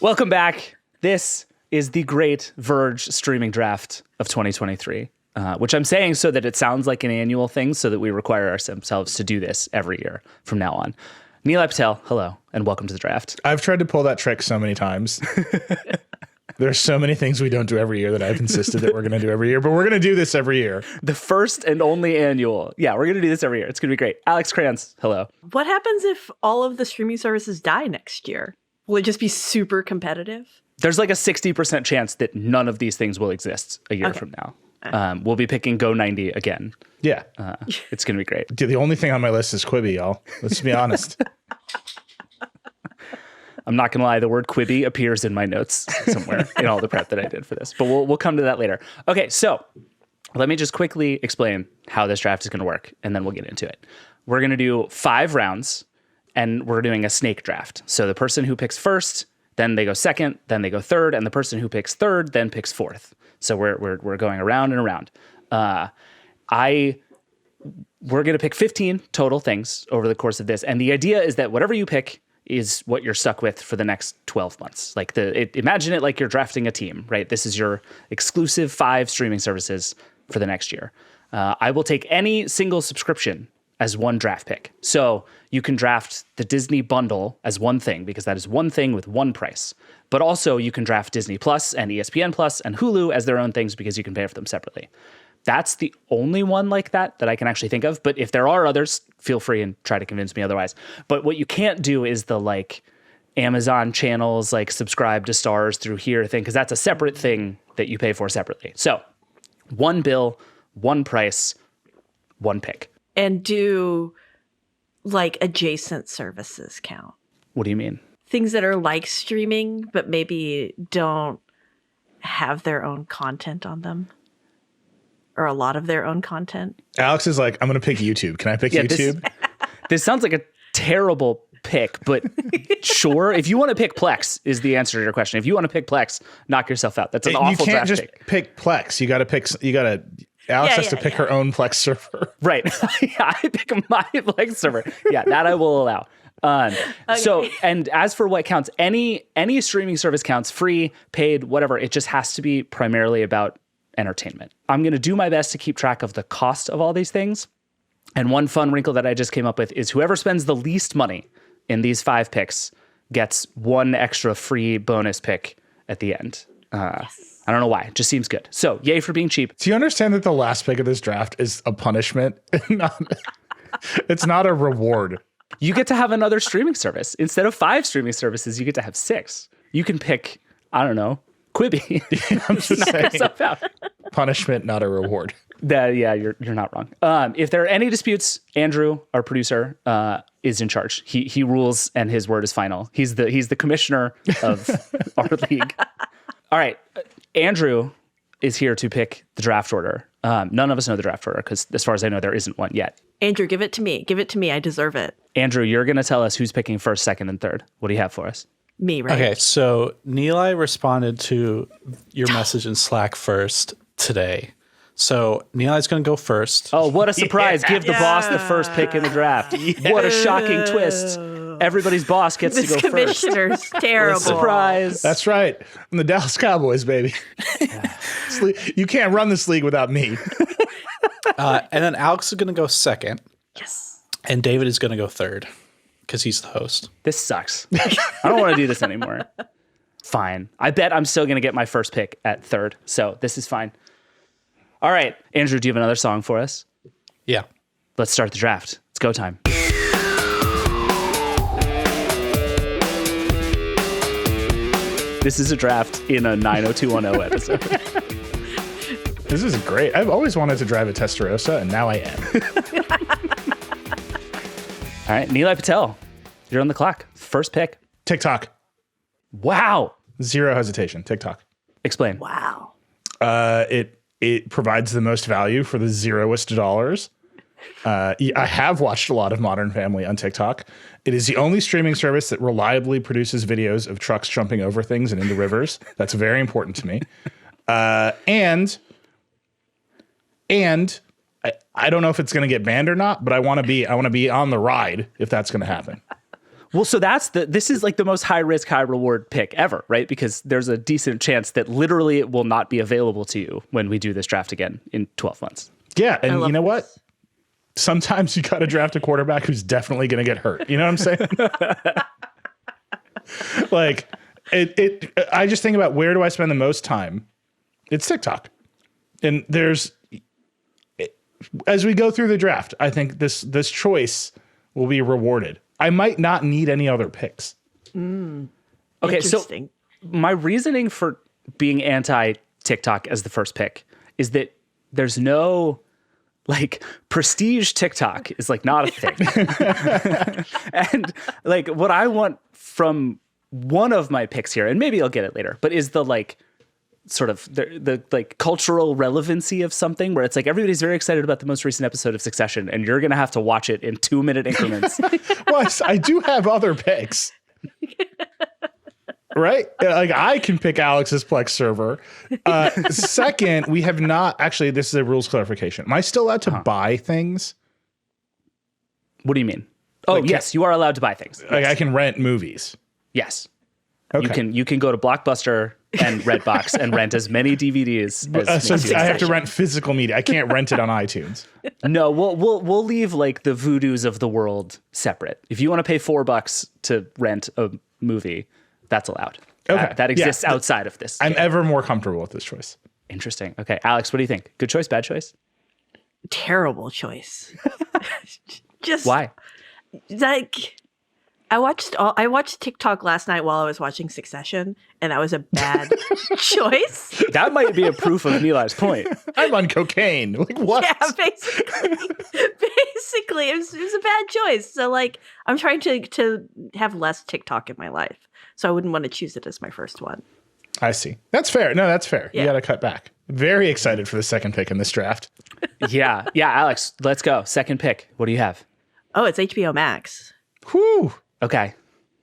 Welcome back. This is the great Verge streaming draft of 2023, which I'm saying so that it sounds like an annual thing so that we require ourselves to do this every year from now on. Nilay Patel, hello, and welcome to the draft. I've tried to pull that trick so many times. There's so many things we don't do every year that I've insisted that we're going to do every year, but we're going to do this every year. The first and only annual. Yeah, we're going to do this every year. It's going to be great. Alex Kranz, hello. What happens if all of the streaming services die next year? Will it just be super competitive? There's like a 60% chance that none of these things will exist a year from now. We'll be picking Go 90 again. Yeah. It's going to be great. Dude, the only thing on my list is Quibi, y'all. Let's be honest. I'm not going to lie. The word Quibi appears in my notes somewhere in all the prep that I did for this, but we'll come to that later. Okay, so let me just quickly explain how this draft is going to work, and then we'll get into it. We're going to do 5 rounds, and we're doing a snake draft. So the person who picks first, then they go second, then they go third, and the person who picks third then picks fourth. So we're going around and around. We're going to pick 15 total things over the course of this, and the idea is that whatever you pick is what you're stuck with for the next 12 months. Like imagine it like you're drafting a team, right? This is your exclusive 5 streaming services for the next year. I will take any single subscription as one draft pick. So you can draft the Disney bundle as one thing because that is one thing with one price. But also you can draft Disney Plus and ESPN Plus and Hulu as their own things because you can pay for them separately. That's the only one like that I can actually think of. But if there are others, feel free and try to convince me otherwise. But what you can't do is the like Amazon channels, like subscribe to Stars through here thing, because that's a separate thing that you pay for separately. So one bill, one price, one pick. And do like adjacent services count? What do you mean? Things that are like streaming, but maybe don't have their own content on them. Or a lot of their own content. Alex is like, I'm going to pick YouTube. Can I pick YouTube? This sounds like a terrible pick, but sure. If you want to pick Plex is the answer to your question. If you want to pick Plex, knock yourself out. That's an awful draft pick. You can't just pick Plex. You got to Alex has to pick her own Plex server. Right. Yeah, I pick my Plex server. Yeah, that I will allow. Okay. So, and as for what counts, any streaming service counts, free, paid, whatever. It just has to be primarily about entertainment. I'm going to do my best to keep track of the cost of all these things. And one fun wrinkle that I just came up with is whoever spends the least money in these 5 picks gets one extra free bonus pick at the end. Yes. I don't know why. It just seems good. So yay for being cheap. Do you understand that the last pick of this draft is a punishment? It's not a reward. You get to have another streaming service. Instead of 5 streaming services, you get to have 6. You can pick, I don't know, Quibi. I'm just saying, punishment, not a reward. Yeah, you're not wrong. If there are any disputes, Andrew, our producer, is in charge. He rules, and his word is final. He's the commissioner of our league. All right, Andrew is here to pick the draft order. None of us know the draft order because, as far as I know, there isn't one yet. Andrew, give it to me. Give it to me. I deserve it. Andrew, you're going to tell us who's picking first, second, and third. What do you have for us? Me, right? Okay, so Nilay responded to your message in Slack first today. So Nilay's going to go first. Oh, what a surprise. Give the boss the first pick in the draft. What a shocking twist. Everybody's boss gets to go first. This commissioner's terrible. Surprise. That's right. I'm the Dallas Cowboys, baby. You can't run this league without me. And then Alex is going to go second. Yes. And David is going to go third because he's the host. This sucks. I don't want to do this anymore. Fine. I bet I'm still going to get my first pick at third. So this is fine. All right. Andrew, do you have another song for us? Yeah. Let's start the draft. It's go time. This is a draft in a 90210 episode. This is great. I've always wanted to drive a Testarossa, and now I am. All right, Nilay Patel, you're on the clock. First pick. TikTok. Wow. Zero hesitation. TikTok. Explain. Wow. It provides the most value for the zeroest dollars. I have watched a lot of Modern Family on TikTok. It is the only streaming service that reliably produces videos of trucks jumping over things and into rivers. That's very important to me. And I don't know if it's going to get banned or not, but I want to be on the ride if that's going to happen. Well, so this is like the most high risk, high reward pick ever, right? Because there's a decent chance that literally it will not be available to you when we do this draft again in 12 months. Yeah. And you know this. what? Sometimes you got to draft a quarterback who's definitely going to get hurt. You know what I'm saying? Like I just think about where do I spend the most time? It's TikTok. And as we go through the draft, I think this choice will be rewarded. I might not need any other picks. Okay, so my reasoning for being anti TikTok as the first pick is that there's no like prestige TikTok is like not a thing. And like what I want from one of my picks here, and maybe I'll get it later, but is the like sort of the like cultural relevancy of something where it's like everybody's very excited about the most recent episode of Succession and you're going to have to watch it in 2-minute increments. Well, I do have other picks. Right? Like I can pick Alex's Plex server. Second, we have not actually, this is a rules clarification. Am I still allowed to buy things? What do you mean? Oh, Like, yes, you are allowed to buy things. Like I can rent movies. Yes. Okay. You can go to Blockbuster and Redbox and rent as many DVDs as So makes you I have to happy. rent physical media. I can't rent it on iTunes. No, we'll leave like the voodoos of the world separate. If you want to pay $4 to rent a movie, that's allowed. Okay. That exists Yeah. outside of this. I'm game. ever more comfortable with this choice. Interesting. Okay, Alex, what do you think? Good choice, bad choice? Terrible choice. Just Why? like I watched TikTok last night while I was watching Succession, and that was a bad choice. That might be a proof of Nilay's point. I'm on cocaine. Like what? Yeah, basically, it was a bad choice. So like, I'm trying to have less TikTok in my life, so I wouldn't want to choose it as my first one. I see. That's fair. No, that's fair. Yeah. You got to cut back. Very excited for the second pick in this draft. Yeah, Alex, let's go. Second pick. What do you have? Oh, it's HBO Max. Whew. Okay.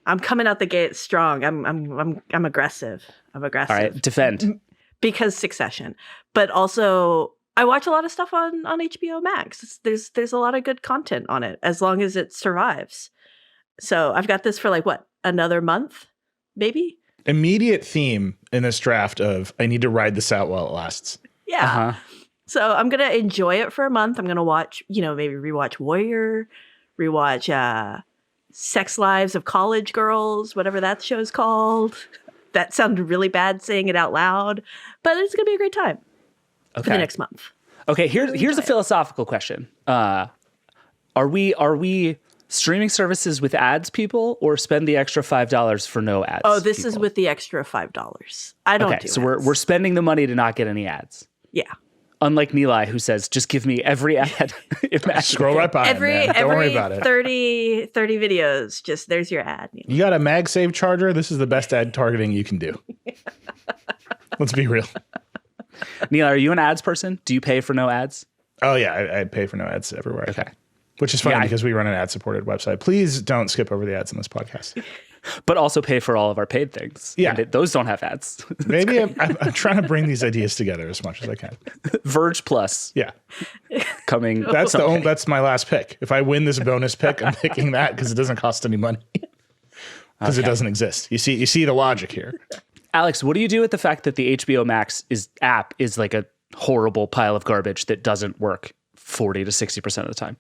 I'm coming out the gate strong. I'm aggressive. I'm aggressive. All right. Defend. Because Succession, but also I watch a lot of stuff on HBO Max. There's a lot of good content on it as long as it survives. So I've got this for like what, another month, maybe? Immediate theme in this draft of I need to ride this out while it lasts. Yeah. Uh-huh. So I'm gonna enjoy it for a month. I'm gonna watch, maybe rewatch Warrior, rewatch Sex Lives of College Girls, whatever that show's called. That sounded really bad saying it out loud, but it's gonna be a great time for the next month. Okay, here's a philosophical question. Are we streaming services with ads people or spend the extra $5 for no ads? Oh, this is people? with the extra $5. I don't do so ads. we're spending the money to not get any ads. Yeah. Unlike Nilay, who says, just give me every ad. Scroll right by Every it, man. Don't worry about it. 30 videos, just there's your ad. You got a MagSafe charger? This is the best ad targeting you can do. Let's be real. Nilay, are you an ads person? Do you pay for no ads? Oh, yeah. I pay for no ads everywhere. Okay. Which is funny Yeah, because we run an ad-supported website. Please don't skip over the ads in this podcast. But also pay for all of our paid things. Yeah. And those don't have ads. Maybe I'm trying to bring these ideas together as much as I can. Verge Plus Yeah. coming. That's my last pick. If I win this bonus pick, I'm picking that because it doesn't cost any money. Because it doesn't exist. You see the logic here. Alex, what do you do with the fact that the HBO Max app is like a horrible pile of garbage that doesn't work 40 to 60% of the time?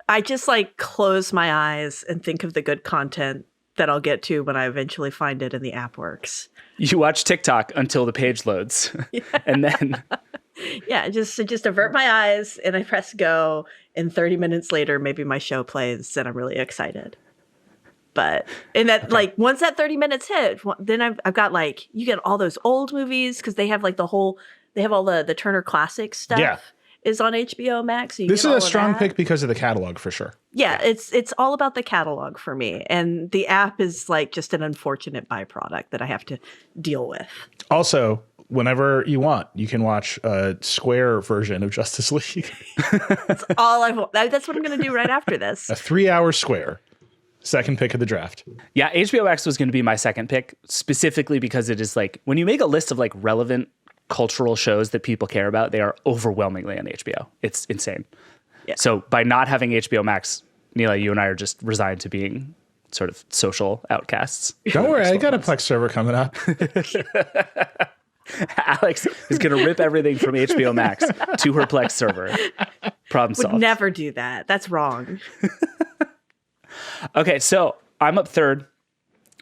I just like close my eyes and think of the good content that I'll get to when I eventually find it and the app works. You watch TikTok until the page loads. And then Yeah, just avert my eyes and I press go, and 30 minutes later maybe my show plays and I'm really excited. But like once that 30 minutes hit, then I've got like, you get all those old movies because they have like all the Turner Classic stuff. Yeah. Is on HBO Max. So This is a strong pick because of the catalog for sure. Yeah, it's all about the catalog for me. And the app is like just an unfortunate byproduct that I have to deal with. Also, whenever you want, you can watch a Square version of Justice League. That's what I'm going to do right after this. A 3-hour Square. Second pick of the draft. Yeah, HBO Max was going to be my second pick, specifically because it is like, when you make a list of like relevant cultural shows that people care about, they are overwhelmingly on HBO. It's insane. Yeah. So by not having HBO Max, Nilay, you and I are just resigned to being sort of social outcasts. Don't worry, I got a Plex server coming up. Alex is going to rip everything from HBO Max to her Plex server. Problem solved. Would never do that. That's wrong. Okay, so I'm up third.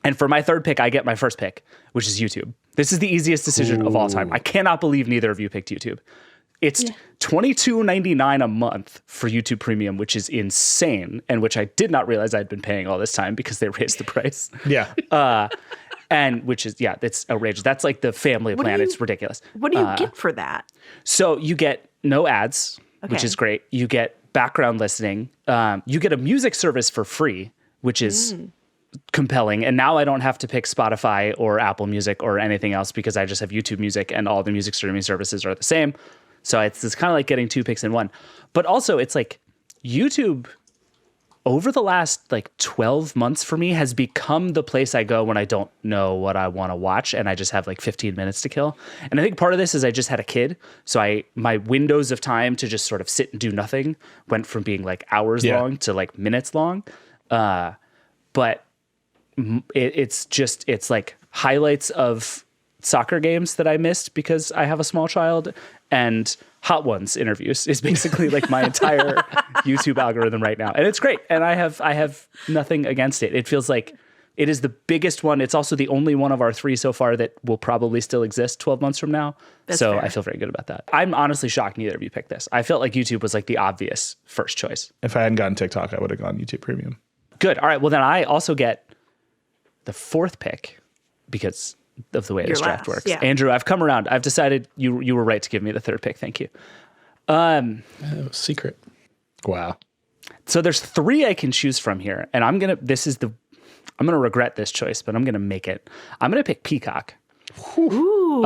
And for my third pick, I get my first pick, which is YouTube. This is the easiest decision of all time. I cannot believe neither of you picked YouTube. It's $22.99 a month for YouTube Premium, which is insane, and which I did not realize I'd been paying all this time because they raised the price. Yeah. And which is, it's outrageous. That's like the family plan. It's ridiculous. What do you get for that? So you get no ads, which Okay. is great. You get background listening. You get a music service for free, which is compelling. And now I don't have to pick Spotify or Apple Music or anything else because I just have YouTube Music and all the music streaming services are the same. So it's kind of like getting two picks in one. But also it's like YouTube over the last like 12 months for me has become the place I go when I don't know what I want to watch and I just have like 15 minutes to kill. And I think part of this is I just had a kid. So my windows of time to just sort of sit and do nothing went from being like hours long to like minutes long. But it's like highlights of soccer games that I missed because I have a small child, and Hot Ones interviews is basically like my entire YouTube algorithm right now. And it's great. And I have nothing against it. It feels like it is the biggest one. It's also the only one of our three so far that will probably still exist 12 months from now. That's so fair. I feel very good about that. I'm honestly shocked neither of you picked this. I felt like YouTube was like the obvious first choice. If I hadn't gotten TikTok, I would have gone YouTube Premium. Good. All right. Well, then I also get the fourth pick because of the way this draft last, works. yeah. Andrew, I've come around. I've decided you were right to give me the third pick. Thank you. Secret. Wow. So there's three I can choose from here, and I'm gonna regret this choice, but I'm gonna make it. I'm gonna pick Peacock. Ooh.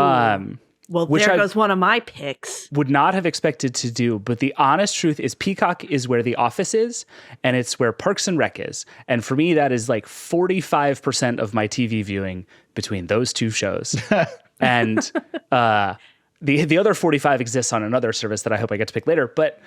Well, which there I- goes one of my picks. Would not have expected to do, but the honest truth is Peacock is where The Office is, and it's where Parks and Rec is. And for me, that is like 45% of my TV viewing between those two shows. And the other 45 exists on another service that I hope I get to pick later. But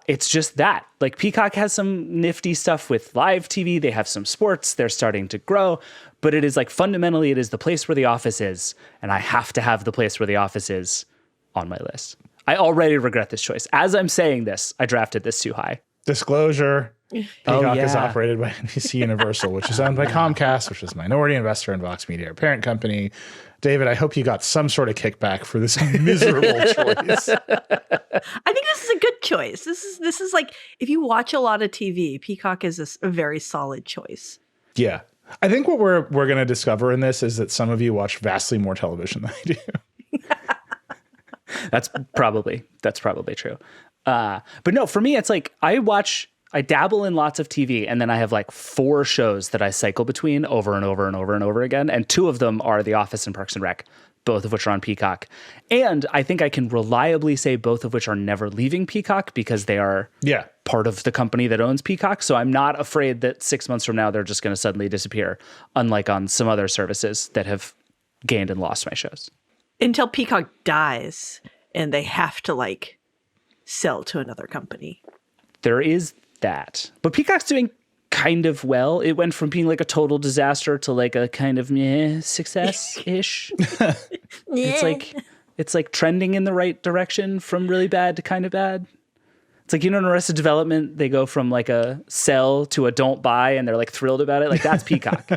it's just that. Like Peacock has some nifty stuff with live TV. They have some sports. They're starting to grow. But it is like fundamentally, it is the place where The Office is. And I have to have the place where The Office is on my list. I already regret this choice. As I'm saying this, I drafted this too high. Disclosure. Peacock is yeah. operated by NBC Universal, which is owned by Comcast, which is a minority investor in Vox Media, our parent company. David, I hope you got some sort of kickback for this miserable choice. I think this is a good choice. This is like if you watch a lot of TV, Peacock is a very solid choice. Yeah. I think what we're going to discover in this is that some of you watch vastly more television than I do. That's probably true. But no, for me, it's like I dabble in lots of TV, and then I have like 4 shows that I cycle between over and over and over and over again. And 2 of them are The Office and Parks and Rec, both of which are on Peacock. And I think I can reliably say both of which are never leaving Peacock because they are part of the company that owns Peacock. So I'm not afraid that 6 months from now, they're just going to suddenly disappear, unlike on some other services that have gained and lost my shows. Until Peacock dies and they have to like sell to another company. There is that. But Peacock's doing kind of well. It went from being like a total disaster to like a kind of success-ish. It's like trending in the right direction from really bad to kind of bad. It's like, in Arrested Development, they go from like a sell to a don't buy and they're like thrilled about it. Like that's Peacock.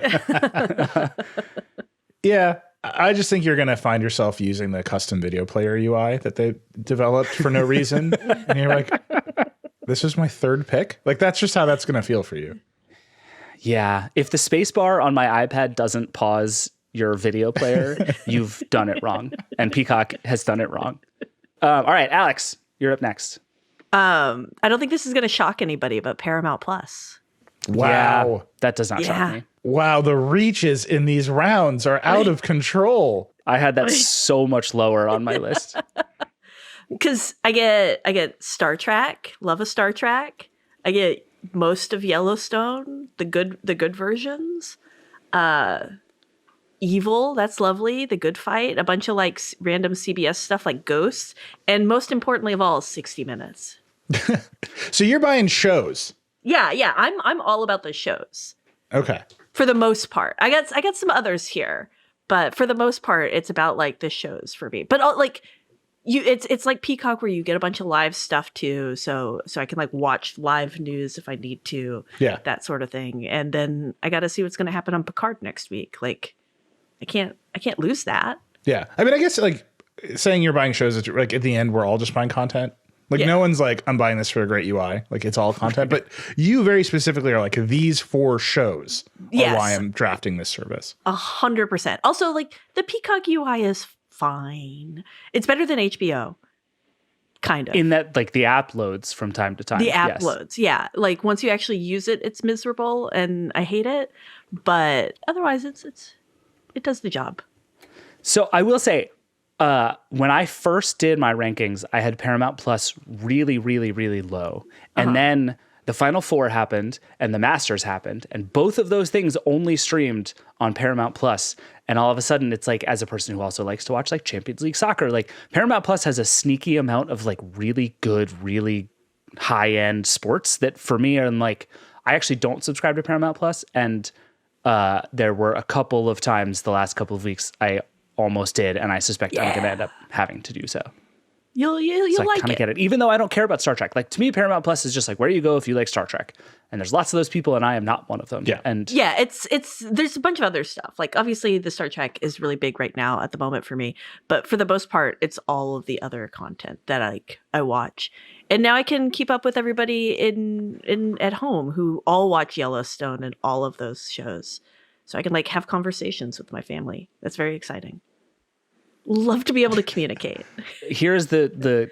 Yeah. I just think you're going to find yourself using the custom video player UI that they developed for no reason. And you're like, this is my third pick. Like, that's just how that's going to feel for you. Yeah. If the space bar on my iPad doesn't pause your video player, you've done it wrong. And Peacock has done it wrong. All right, Alex, you're up next. I don't think this is going to shock anybody, but Paramount Plus. Wow. Yeah, that does not shock me. Wow. The reaches in these rounds are out of control. I had that so much lower on my list. Because I get Star Trek, love of Star Trek. I get most of Yellowstone, the good versions. Evil, that's lovely. The Good Fight, a bunch of like random CBS stuff like Ghosts, and most importantly of all, 60 Minutes. So you're buying shows. Yeah, I'm all about the shows. Okay. For the most part. I got some others here, but for the most part, it's about like the shows for me. But like it's like Peacock where you get a bunch of live stuff too, so I can like watch live news if I need to. Yeah. That sort of thing. And then I got to see what's going to happen on Picard next week. Like I can't lose that. Yeah. I mean, I guess like saying you're buying shows is like at the end we're all just buying content. Like no one's like, I'm buying this for a great UI. Like it's all content. But you very specifically are like, these 4 shows are why I'm drafting this service. 100%. Also, like the Peacock UI is fine. It's better than HBO. Kind of. In that, like the app loads from time to time. The app loads. Yeah. Like once you actually use it, it's miserable and I hate it. But otherwise it does the job. So I will say, when I first did my rankings, I had Paramount Plus really, really, really low. And then the Final Four happened and the Masters happened. And both of those things only streamed on Paramount Plus. And all of a sudden, it's like, as a person who also likes to watch like Champions League soccer, like Paramount Plus has a sneaky amount of like really good, really high-end sports that for me are like, I actually don't subscribe to Paramount Plus. And there were a couple of times the last couple of weeks I almost did, and I suspect I'm going to end up having to do so. You'll So like I kind it. of get it, even though I don't care about Star Trek. Like to me, Paramount Plus is just like where you go if you like Star Trek, and there's lots of those people, and I am not one of them. Yeah, and it's there's a bunch of other stuff. Like obviously, the Star Trek is really big right now at the moment for me, but for the most part, it's all of the other content that I watch, and now I can keep up with everybody in at home who all watch Yellowstone and all of those shows, so I can like have conversations with my family. That's very exciting. Love to be able to communicate. Here's the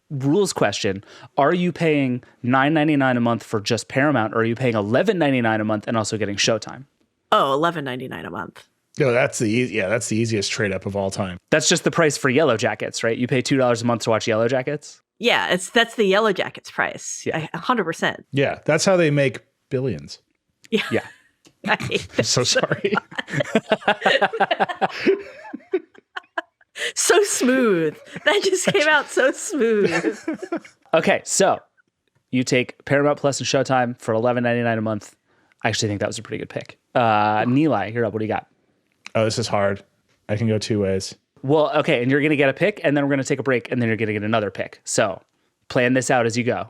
rules question: are you paying $9.99 a month for just Paramount, or are you paying $11.99 a month and also getting Showtime? Oh, $11.99 a month. No, that's the easiest trade up of all time. That's just the price for Yellow Jackets, right? You pay $2 a month to watch Yellow Jackets. Yeah, that's the Yellow Jackets price. Yeah. 100%. Yeah, that's how they make billions. Yeah. I hate I'm so sorry. So smooth. That just came out so smooth. Okay, so you take Paramount Plus and Showtime for $11.99 a month. I actually think that was a pretty good pick. Nilay, you're up. What do you got? Oh, this is hard. I can go 2 ways. Well, okay, and you're going to get a pick, and then we're going to take a break, and then you're going to get another pick. So plan this out as you go.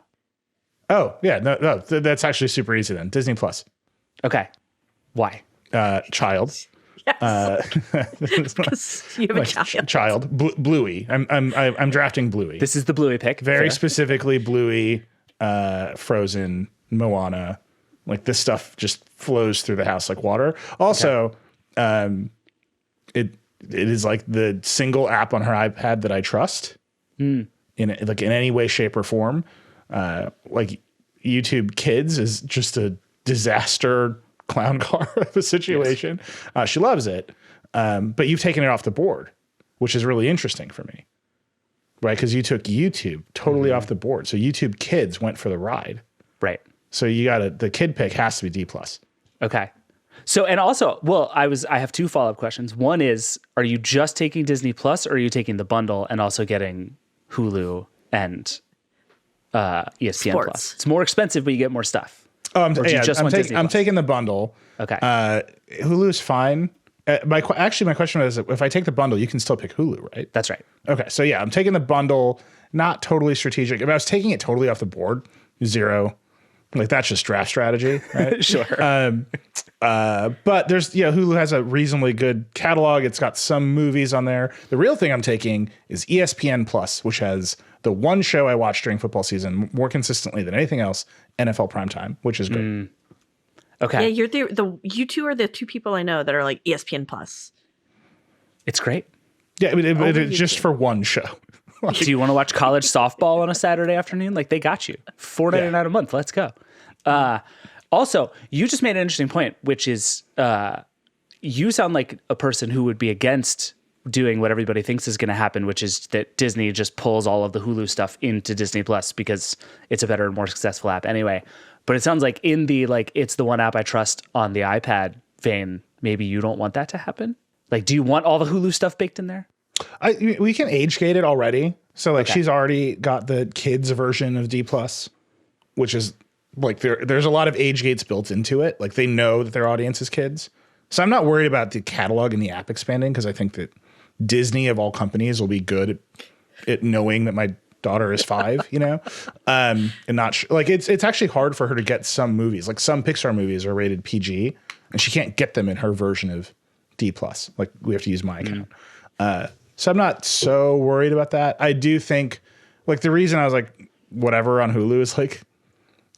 Oh, yeah. No, that's actually super easy then. Disney Plus. Okay. Why? Child. Yes. Because you have a child. Bluey. I'm drafting Bluey. This is the Bluey pick. Very Fair. specifically Bluey, Frozen, Moana. Like this stuff just flows through the house like water. Also, it is like the single app on her iPad that I trust in any way, shape, or form. Like YouTube Kids is just a disaster clown car of a situation. Yes. She loves it, but you've taken it off the board, which is really interesting for me, right? Because you took YouTube totally off the board, so YouTube Kids went for the ride, right? So the kid pick has to be D+. Okay. So, and also, well, I have 2 follow-up questions. One is, are you just taking Disney Plus, or are you taking the bundle and also getting Hulu and ESPN Sports. Plus? It's more expensive, but you get more stuff. Oh, I'm taking the bundle. Okay. Hulu is fine. My question was, if I take the bundle, you can still pick Hulu, right? That's right. Okay, so yeah, I'm taking the bundle. Not totally strategic. If I was taking it totally off the board, 0. Like that's just draft strategy, right? Sure. But there's Hulu has a reasonably good catalog. It's got some movies on there. The real thing I'm taking is ESPN Plus, which has the one show I watch during football season more consistently than anything else, NFL Primetime, which is good. Okay. Yeah, you two are the 2 people I know that are like ESPN Plus. It's great. Yeah, I mean, it's just for one show. Do you want to watch college softball on a Saturday afternoon? Like they got you. $4.99 a month. Let's go. Also, you just made an interesting point, which is you sound like a person who would be against doing what everybody thinks is going to happen, which is that Disney just pulls all of the Hulu stuff into Disney Plus because it's a better and more successful app anyway. But it sounds like in the it's the one app I trust on the iPad vein, maybe you don't want that to happen. Like, do you want all the Hulu stuff baked in there? We can age gate it already. So she's already got the kids version of D+, which is like there's a lot of age gates built into it. Like they know that their audience is kids. So I'm not worried about the catalog and the app expanding because I think that Disney of all companies will be good at knowing that my daughter is 5, you know, and not like it's actually hard for her to get some movies. Like some Pixar movies are rated PG and she can't get them in her version of D+. Like we have to use my account. So I'm not so worried about that. I do think like the reason I was like, whatever on Hulu is like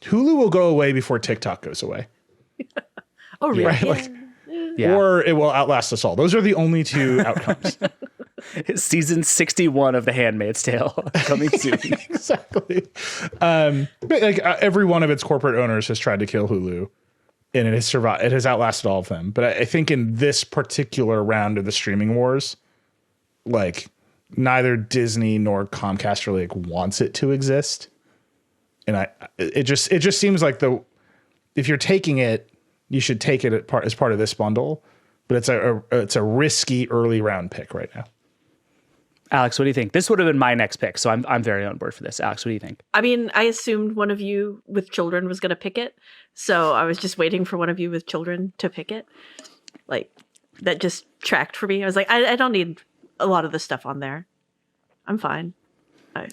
Hulu will go away before TikTok goes away. Oh, really? Right? Like, Yeah. or it will outlast us all. Those are the only two outcomes. Season 61 of The Handmaid's Tale coming soon. Exactly. But like every one of its corporate owners has tried to kill Hulu, and it has survived. It has outlasted all of them. But I think in this particular round of the streaming wars, like neither Disney nor Comcast really like wants it to exist. And it just seems like if you're taking it, you should take it as part of this bundle. But it's a risky early round pick right now. Alex, what do you think? This would have been my next pick, so I'm very on board for this. Alex, what do you think? I mean, I assumed one of you with children was going to pick it. So I was just waiting for one of you with children to pick it. Like, that just tracked for me. I was like, I don't need a lot of the stuff on there. I'm fine.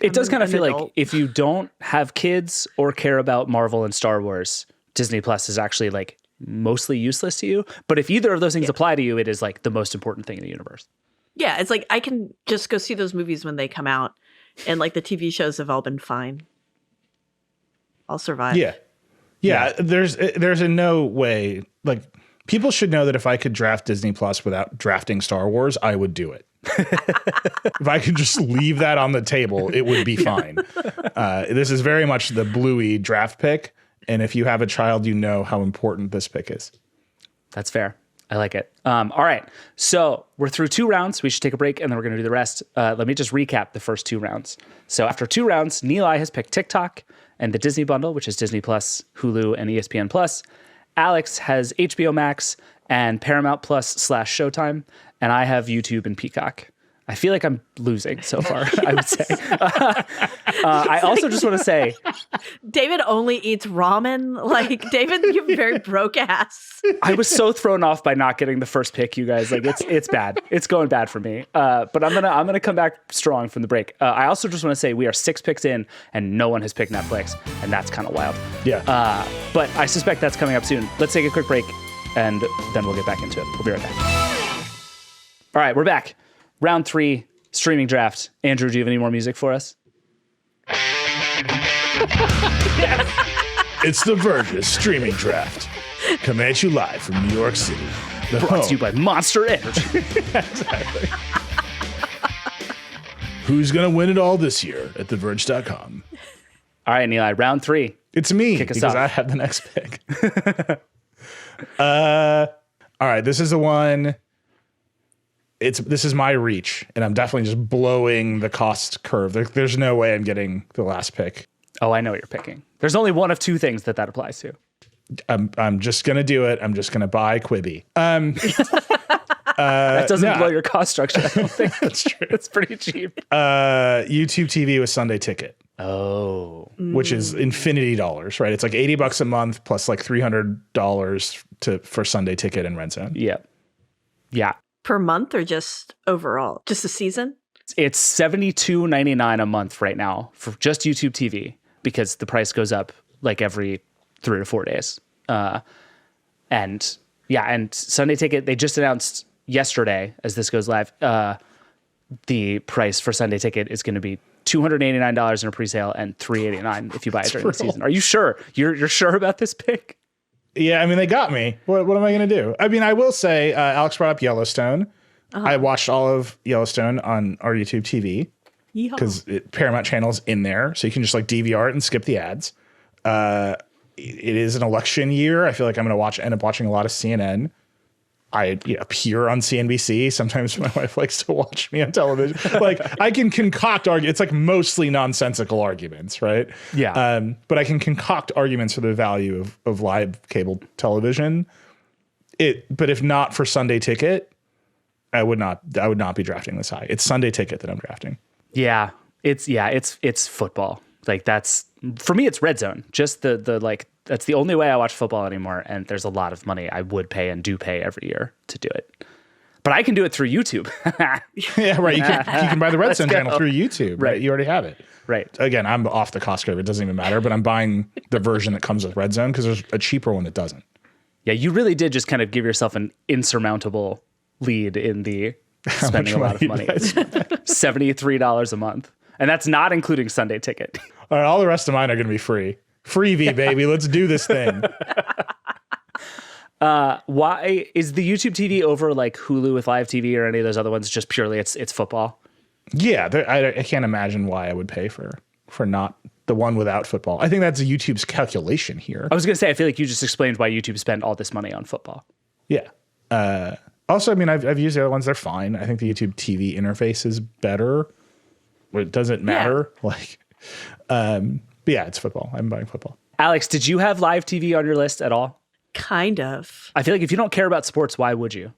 It does kind of feel adult. like if you don't have kids or care about Marvel and Star Wars, Disney Plus is actually like mostly useless to you. But if either of those things apply to you, it is like the most important thing in the universe. Yeah, it's like I can just go see those movies when they come out, and like the TV shows have all been fine. I'll survive. Yeah. There's in no way like people should know that if I could draft Disney Plus without drafting Star Wars, I would do it. If I could just leave that on the table, it would be fine. This is very much the Bluey draft pick, and if you have a child, you know how important this pick is. That's fair. I like it. All right. So we're through 2 rounds. We should take a break and then we're going to do the rest. Let me just recap the first 2 rounds. So after 2 rounds, Nilay has picked TikTok and the Disney bundle, which is Disney Plus, Hulu, and ESPN Plus. Alex has HBO Max and Paramount Plus / Showtime. And I have YouTube and Peacock. I feel like I'm losing so far, I would say. I also just want to say, David only eats ramen. Like, David, you have very broke ass. I was so thrown off by not getting the first pick, you guys. Like it's bad. It's going bad for me. But I'm gonna come back strong from the break. I also just want to say we are 6 picks in and no one has picked Netflix, and that's kind of wild. Yeah. But I suspect that's coming up soon. Let's take a quick break and then we'll get back into it. We'll be right back. All right, we're back. Round 3, streaming draft. Andrew, do you have any more music for us? It's the Verge streaming draft. Coming at you live from New York City. Brought to you by Monster Energy. Exactly. Who's going to win it all this year at theverge.com? All right, Nilay, round 3. It's me Kick us because off. I have the next pick. All right, this is the one. This is my reach, and I'm definitely just blowing the cost curve. There's no way I'm getting the last pick. Oh, I know what you're picking. There's only one of 2 things that applies to. I'm just gonna do it. I'm just gonna buy Quibi. That doesn't blow your cost structure, I don't think. That's true. It's pretty cheap. YouTube TV with Sunday Ticket, Oh. which is infinity dollars, right? It's like $80 a month plus like $300 for Sunday Ticket and Rent Zone. Yeah. Yeah. Per month or just overall? Just a season? It's $72.99 a month right now for just YouTube TV because the price goes up like every 3 to 4 days. And Sunday Ticket, they just announced yesterday as this goes live, the price for Sunday Ticket is going to be $289 in a presale and $389 if you buy it during the season. Are you sure? You're sure about this pick? Yeah, I mean, they got me. What am I going to do? I mean, I will say, Alex brought up Yellowstone. I watched all of Yellowstone on our YouTube TV because Paramount Channel's in there. So you can just like DVR it and skip the ads. It is an election year. I feel like I'm going to end up watching a lot of CNN. I appear on CNBC. Sometimes my wife likes to watch me on television. Like I can concoct arguments. It's like mostly nonsensical arguments, right? Yeah. But I can concoct arguments for the value of live cable television. But if not for Sunday Ticket, I would not be drafting this high. It's Sunday Ticket that I'm drafting. Yeah. It's football. Like that's for me, it's Red Zone. Just the like That's the only way I watch football anymore. And there's a lot of money I would pay and do pay every year to do it. But I can do it through YouTube. Yeah, right. You can buy the Red Zone channel through YouTube. Right. Right. You already have it. Right. Again, I'm off the cost curve. It doesn't even matter, but I'm buying the version that comes with Red Zone because there's a cheaper one that doesn't. Yeah, you really did just kind of give yourself an insurmountable lead in the spending a lot of money. $73 a month. And that's not including Sunday Ticket. All right, all the rest of mine are going to be free. Freebie, baby. Let's do this thing. Why is the YouTube TV over like Hulu with live TV or any of those other ones? Just purely it's football. Yeah, I can't imagine why I would pay for not the one without football. I think that's YouTube's calculation here. I was going to say, I feel like you just explained why YouTube spent all this money on football. Yeah. Also, I mean, I've used the other ones. They're fine. I think the YouTube TV interface is better. It doesn't matter. Yeah. But yeah, it's football. I'm buying football. Alex, did you have live TV on your list at all? Kind of. I feel like if you don't care about sports, why would you?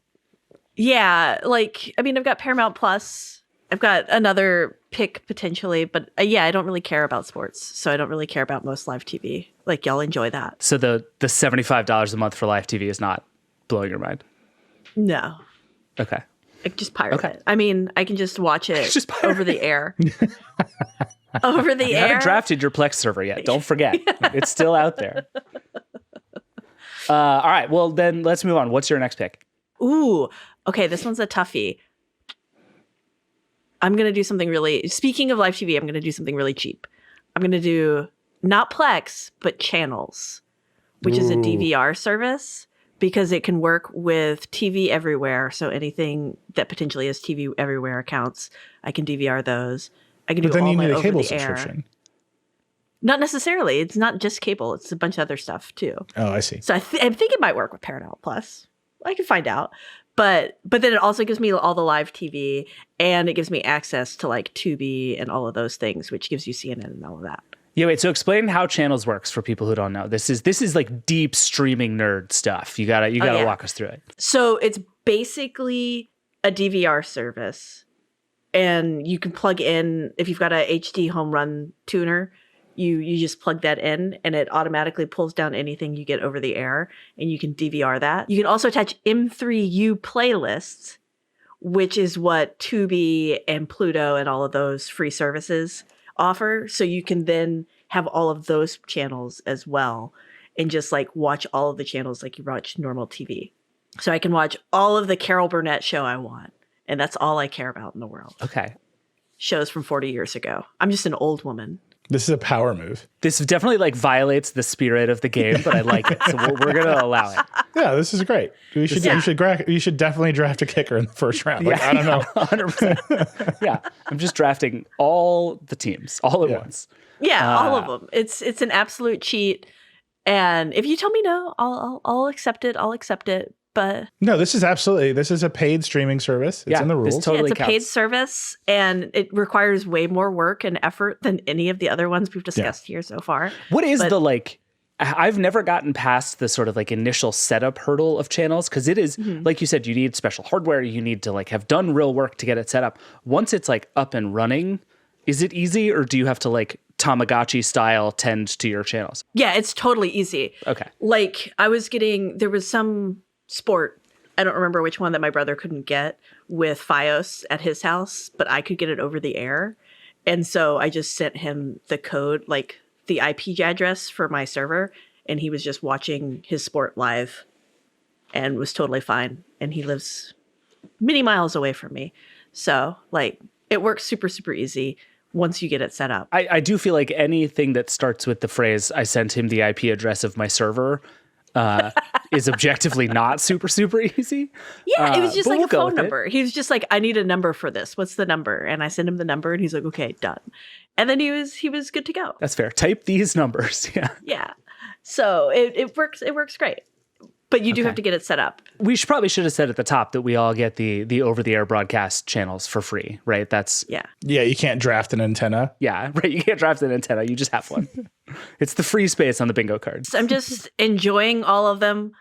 Yeah, I've got Paramount Plus. I've got another pick potentially, but I don't really care about sports, so I don't really care about most live TV. Like, y'all enjoy that. So the $75 a month for live TV is not blowing your mind? No. Okay. I just pirate it. I mean, I can just watch it over the air. Over the You air. haven't drafted your Plex server yet. Don't forget. It's still out there. All right. Well, then let's move on. What's your next pick? Ooh. Okay, this one's a toughie. I'm going to do something really... Speaking of live TV, I'm going to do something really cheap. I'm going to do not Plex, but Channels, which is a DVR service, because it can work with TV Everywhere. So anything that potentially has TV Everywhere accounts, I can DVR those. I can do But then all you my need a over cable the air. subscription. Not necessarily. It's not just cable. It's a bunch of other stuff too. Oh, I see. So I think it might work with Paramount Plus. I can find out. But then it also gives me all the live TV, and it gives me access to like Tubi and all of those things, which gives you CNN and all of that. Yeah, wait. So explain how Channels works for people who don't know. This is like deep streaming nerd stuff. You gotta walk us through it. So it's basically a DVR service, and you can plug in if you've got a HD home run tuner. You just plug that in, and it automatically pulls down anything you get over the air, and you can DVR that. You can also attach M3U playlists, which is what Tubi and Pluto and all of those free services offer. So you can then have all of those channels as well, and just like watch all of the channels like you watch normal TV. So I can watch all of the Carol Burnett show I want, and that's all I care about in the world. Okay. Shows from 40 years ago. I'm just an old woman. This is a power move. This definitely like violates the spirit of the game, but I like it. So we're going to allow it. Yeah, this is great. You should definitely draft a kicker in the first round. Like, I don't know. 100%. Yeah. I'm just drafting all the teams all at once. Yeah, all of them. It's an absolute cheat. And if you tell me no, I'll accept it. I'll accept it. But no, this is a paid streaming service. It's in the rules. Totally it's a paid service, and it requires way more work and effort than any of the other ones we've discussed here so far. What is I've never gotten past the sort of like initial setup hurdle of Channels, because it is, like you said, you need special hardware. You need to like have done real work to get it set up. Once it's like up and running, is it easy, or do you have to like Tamagotchi style tend to your channels? Yeah, it's totally easy. Okay. Like there was some sport, I don't remember which one, that my brother couldn't get with Fios at his house, but I could get it over the air. And so I just sent him the code, like the IP address for my server, and he was just watching his sport live and was totally fine. And he lives many miles away from me. So like it works super, super easy once you get it set up. I do feel like anything that starts with the phrase, I sent him the IP address of my server, is objectively not super, super easy. Yeah, it was just like we'll a phone number. He was just like, I need a number for this. What's the number? And I sent him the number, and he's like, okay, done. And then he was good to go. That's fair. Type these numbers. Yeah. Yeah. So it works. It works great. But you do have to get it set up. We should have said at the top that we all get the over-the-air broadcast channels for free, right? That's Yeah, you can't draft an antenna. Yeah, right. You can't draft an antenna. You just have one. It's the free space on the bingo card. So I'm just enjoying all of them,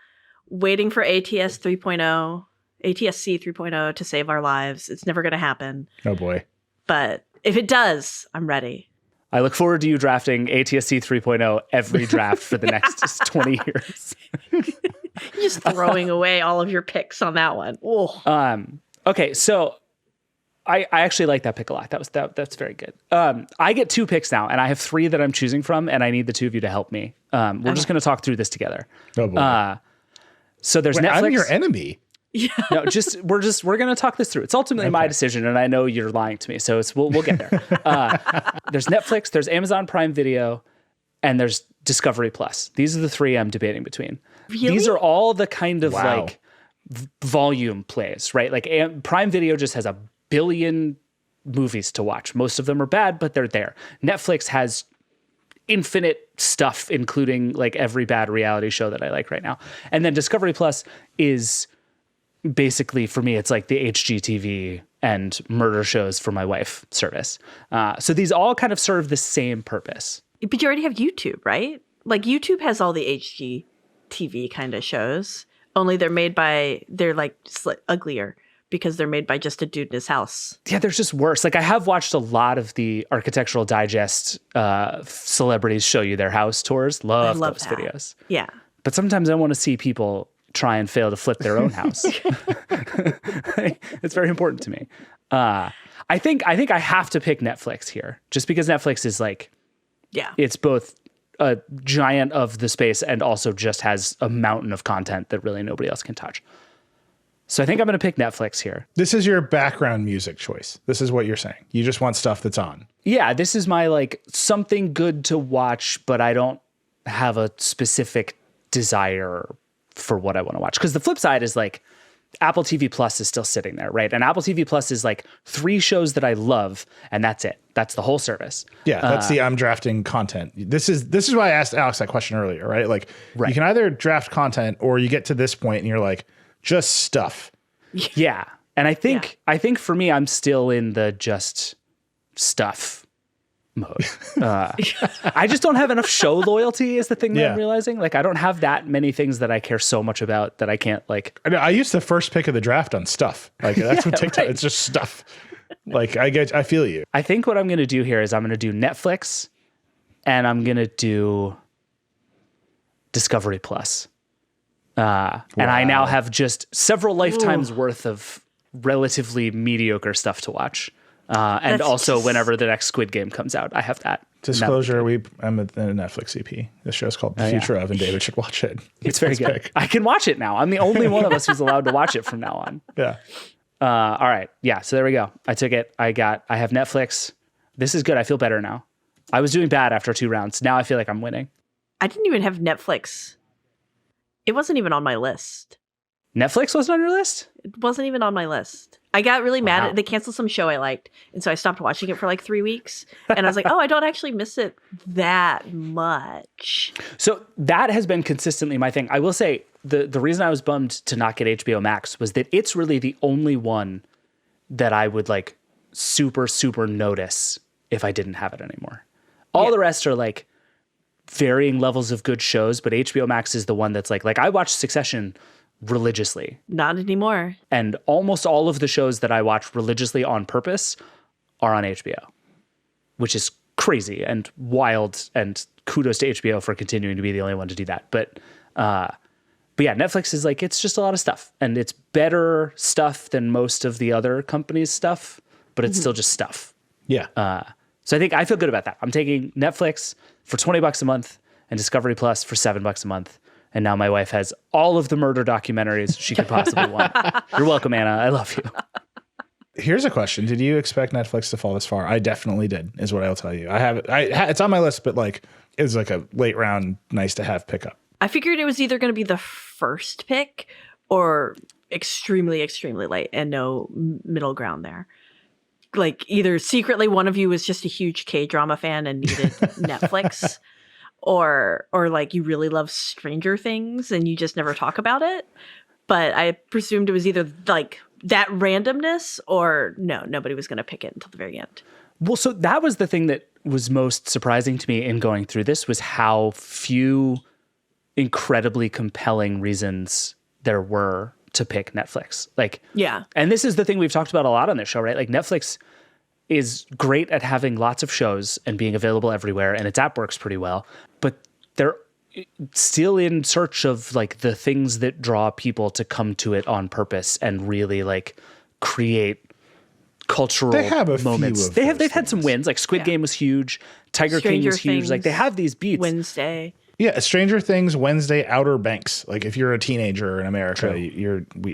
waiting for ATS 3.0, ATSC 3.0 to save our lives. It's never going to happen. Oh boy. But if it does, I'm ready. I look forward to you drafting ATSC 3.0 every draft for the next 20 years. You're just throwing away all of your picks on that one. Oh. Okay, so I actually like that pick a lot. That's very good. I get 2 picks now, and I have 3 that I'm choosing from, and I need the 2 of you to help me. We're just going to talk through this together. Oh boy. So there's Netflix. I'm your enemy. Yeah. No, we're going to talk this through. It's ultimately my decision, and I know you're lying to me, so we'll get there. There's Netflix, there's Amazon Prime Video, and there's Discovery Plus. These are the 3 I'm debating between. Really? These are all the kind of Wow. like volume plays, right? Like Prime Video just has a billion movies to watch. Most of them are bad, but they're there. Netflix has infinite stuff, including like every bad reality show that I like right now. And then Discovery Plus is basically, for me, it's like the HGTV and murder shows for my wife service. So these all kind of serve the same purpose. But you already have YouTube, right? Like YouTube has all the HGTV kind of shows, only they're like uglier because they're made by just a dude in his house. Yeah, there's just worse. Like I have watched a lot of the Architectural Digest celebrities show you their house tours. Love those that. videos. Yeah. But sometimes I want to see people try and fail to flip their own house. It's very important to me. I think I have to pick Netflix here, just because Netflix is like, Yeah. it's both a giant of the space and also just has a mountain of content that really nobody else can touch. So I think I'm going to pick Netflix here. This is your background music choice. This is what you're saying. You just want stuff that's on. Yeah, this is my like something good to watch, but I don't have a specific desire for what I want to watch. Because the flip side is like Apple TV Plus is still sitting there, right? And Apple TV Plus is like 3 shows that I love, and that's it. That's the whole service. Yeah, that's the I'm drafting content. This is why I asked Alex that question earlier, right? Like Right. you can either draft content or you get to this point and you're like, just stuff. Yeah. And I think for me, I'm still in the just stuff mode. I just don't have enough show loyalty is the thing that I'm realizing. Like I don't have that many things that I care so much about that I can't like. I used the first pick of the draft on stuff. Like that's what TikTok. Right. It's just stuff. Like I feel you. I think what I'm going to do here is I'm going to do Netflix and I'm going to do Discovery Plus. And I now have just several lifetimes worth of relatively mediocre stuff to watch. And That's also just- whenever the next Squid Game comes out, I have that. Disclosure: I'm a Netflix EP. This show's called The Future of, and David should watch it. It's very good. Pick. I can watch it now. I'm the only one of us who's allowed to watch it from now on. Yeah. All right. Yeah. So there we go. I took it. I have Netflix. This is good. I feel better now. I was doing bad after 2 rounds. Now I feel like I'm winning. I didn't even have Netflix. It wasn't even on my list. Netflix wasn't on your list? It wasn't even on my list. I got really mad Wow. at they canceled some show I liked, and so I stopped watching it for like 3 weeks. And I was like, oh, I don't actually miss it that much. So that has been consistently my thing. I will say the reason I was bummed to not get HBO Max was that it's really the only one that I would like super, super notice if I didn't have it anymore. All the rest are like varying levels of good shows, but HBO Max is the one that's like I watch Succession religiously. Not anymore. And almost all of the shows that I watch religiously on purpose are on HBO, which is crazy and wild. And kudos to HBO for continuing to be the only one to do that. But yeah, Netflix is like, it's just a lot of stuff, and it's better stuff than most of the other companies' stuff, but it's still just stuff. Yeah. So I think I feel good about that. I'm taking Netflix for $20 a month and Discovery Plus for $7 a month. And now my wife has all of the murder documentaries she could possibly want. You're welcome, Anna. I love you. Here's a question: did you expect Netflix to fall this far? I definitely did. Is what I'll tell you. I have it. It's on my list, but like it was like a late round, nice to have pickup. I figured it was either going to be the first pick or extremely, extremely late and no middle ground there. Like either secretly one of you was just a huge K-drama fan and needed Netflix, or like you really love Stranger Things and you just never talk about it. But I presumed it was either like that randomness or nobody was going to pick it until the very end. Well, so that was the thing that was most surprising to me in going through this, was how few incredibly compelling reasons there were to pick Netflix. Like, Yeah. and this is the thing we've talked about a lot on this show, right? Like Netflix is great at having lots of shows and being available everywhere, and its app works pretty well, but they're still in search of like the things that draw people to come to it on purpose and really like create cultural They have a few moments. of They've had some wins. Like Squid Game was huge, Tiger King Stranger was huge. Things, Like they have these beats. Wednesday. Yeah, Stranger Things, Wednesday, Outer Banks. Like if you're a teenager in America,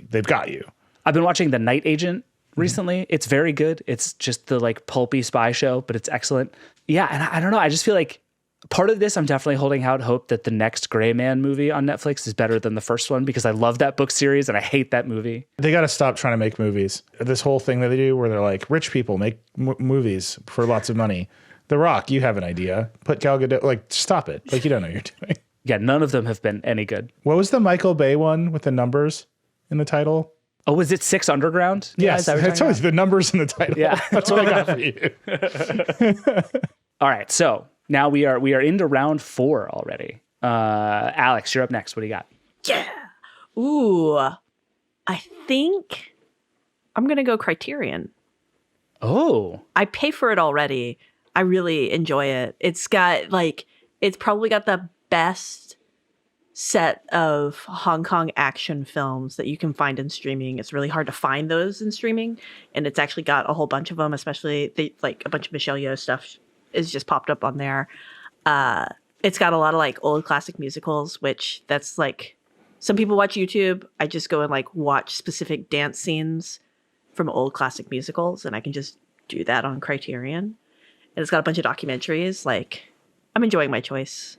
they've got you. I've been watching The Night Agent recently. It's very good. It's just the like pulpy spy show, but it's excellent. Yeah, and I don't know. I just feel like part of this, I'm definitely holding out hope that the next Gray Man movie on Netflix is better than the first one because I love that book series and I hate that movie. They got to stop trying to make movies. This whole thing that they do where they're like, rich people make movies for lots of money. The Rock, you have an idea. Put Gal Gadot, like, stop it. Like, you don't know what you're doing. Yeah, none of them have been any good. What was the Michael Bay one with the numbers in the title? Oh, was it Six Underground? Yes, Yeah, it's always the numbers in the title. Yeah. That's what I got for you. All right, so now we are into round 4 already. Alex, you're up next. What do you got? Yeah. Ooh. I think I'm going to go Criterion. Oh, I pay for it already. I really enjoy it. It's probably got the best set of Hong Kong action films that you can find in streaming. It's really hard to find those in streaming, and it's actually got a whole bunch of them, especially a bunch of Michelle Yeoh stuff is just popped up on there. It's got a lot of like old classic musicals, which that's like some people watch YouTube. I just go and like watch specific dance scenes from old classic musicals, and I can just do that on Criterion. And it's got a bunch of documentaries. Like, I'm enjoying my choice.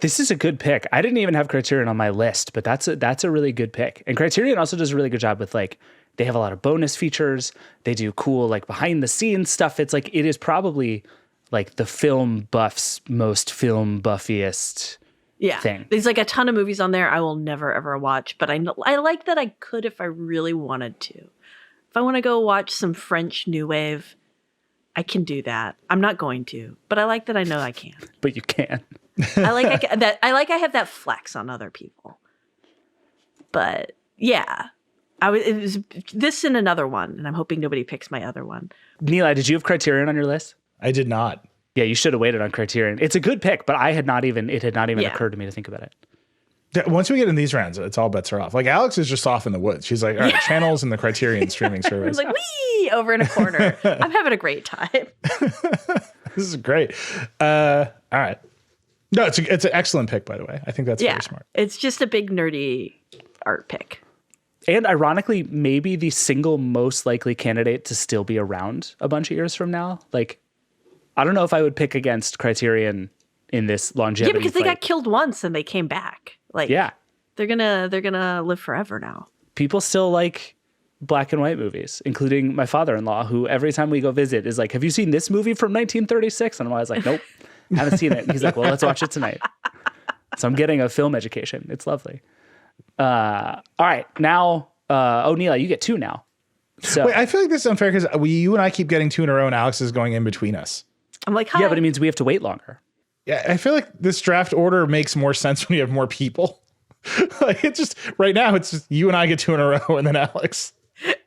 this is a good pick. I didn't even have Criterion on my list, but that's a really good pick. And Criterion also does a really good job with like, they have a lot of bonus features. They do cool like behind the scenes stuff. It's like, it is probably like the film buff's most film buffiest thing. There's like a ton of movies on there I will never ever watch, but I like that I could if I really wanted to. If I want to go watch some French New Wave, I can do that. I'm not going to, but I like that I know I can. But you can. I have that flex on other people. But yeah, it was this and another one, and I'm hoping nobody picks my other one. Nilay, did you have Criterion on your list? I did not. Yeah, you should have waited on Criterion. It's a good pick, but it had not even occurred to me to think about it. Once we get in these rounds, it's all bets are off. Like Alex is just off in the woods. She's like, all right, channels and the Criterion streaming service. I was like, wee, over in a corner. I'm having a great time. This is great. All right. No, it's an excellent pick, by the way. I think that's very smart. It's just a big nerdy art pick. And ironically, maybe the single most likely candidate to still be around a bunch of years from now. Like, I don't know if I would pick against Criterion in this longevity. Yeah, because they got killed once and they came back. Like, yeah, they're gonna live forever now. People still like black and white movies, including my father-in-law, who every time we go visit is like, "Have you seen this movie from 1936?" And I'm always like, "Nope, haven't seen it." And he's like, "Well, let's watch it tonight." So I'm getting a film education. It's lovely. All right, now, Nilay, you get 2 now. So wait, I feel like this is unfair because you and I keep getting 2 in a row, and Alex is going in between us. I'm like, hi. Yeah, but it means we have to wait longer. Yeah, I feel like this draft order makes more sense when you have more people. Like it's just right now, it's just you and I get 2 in a row, and then Alex.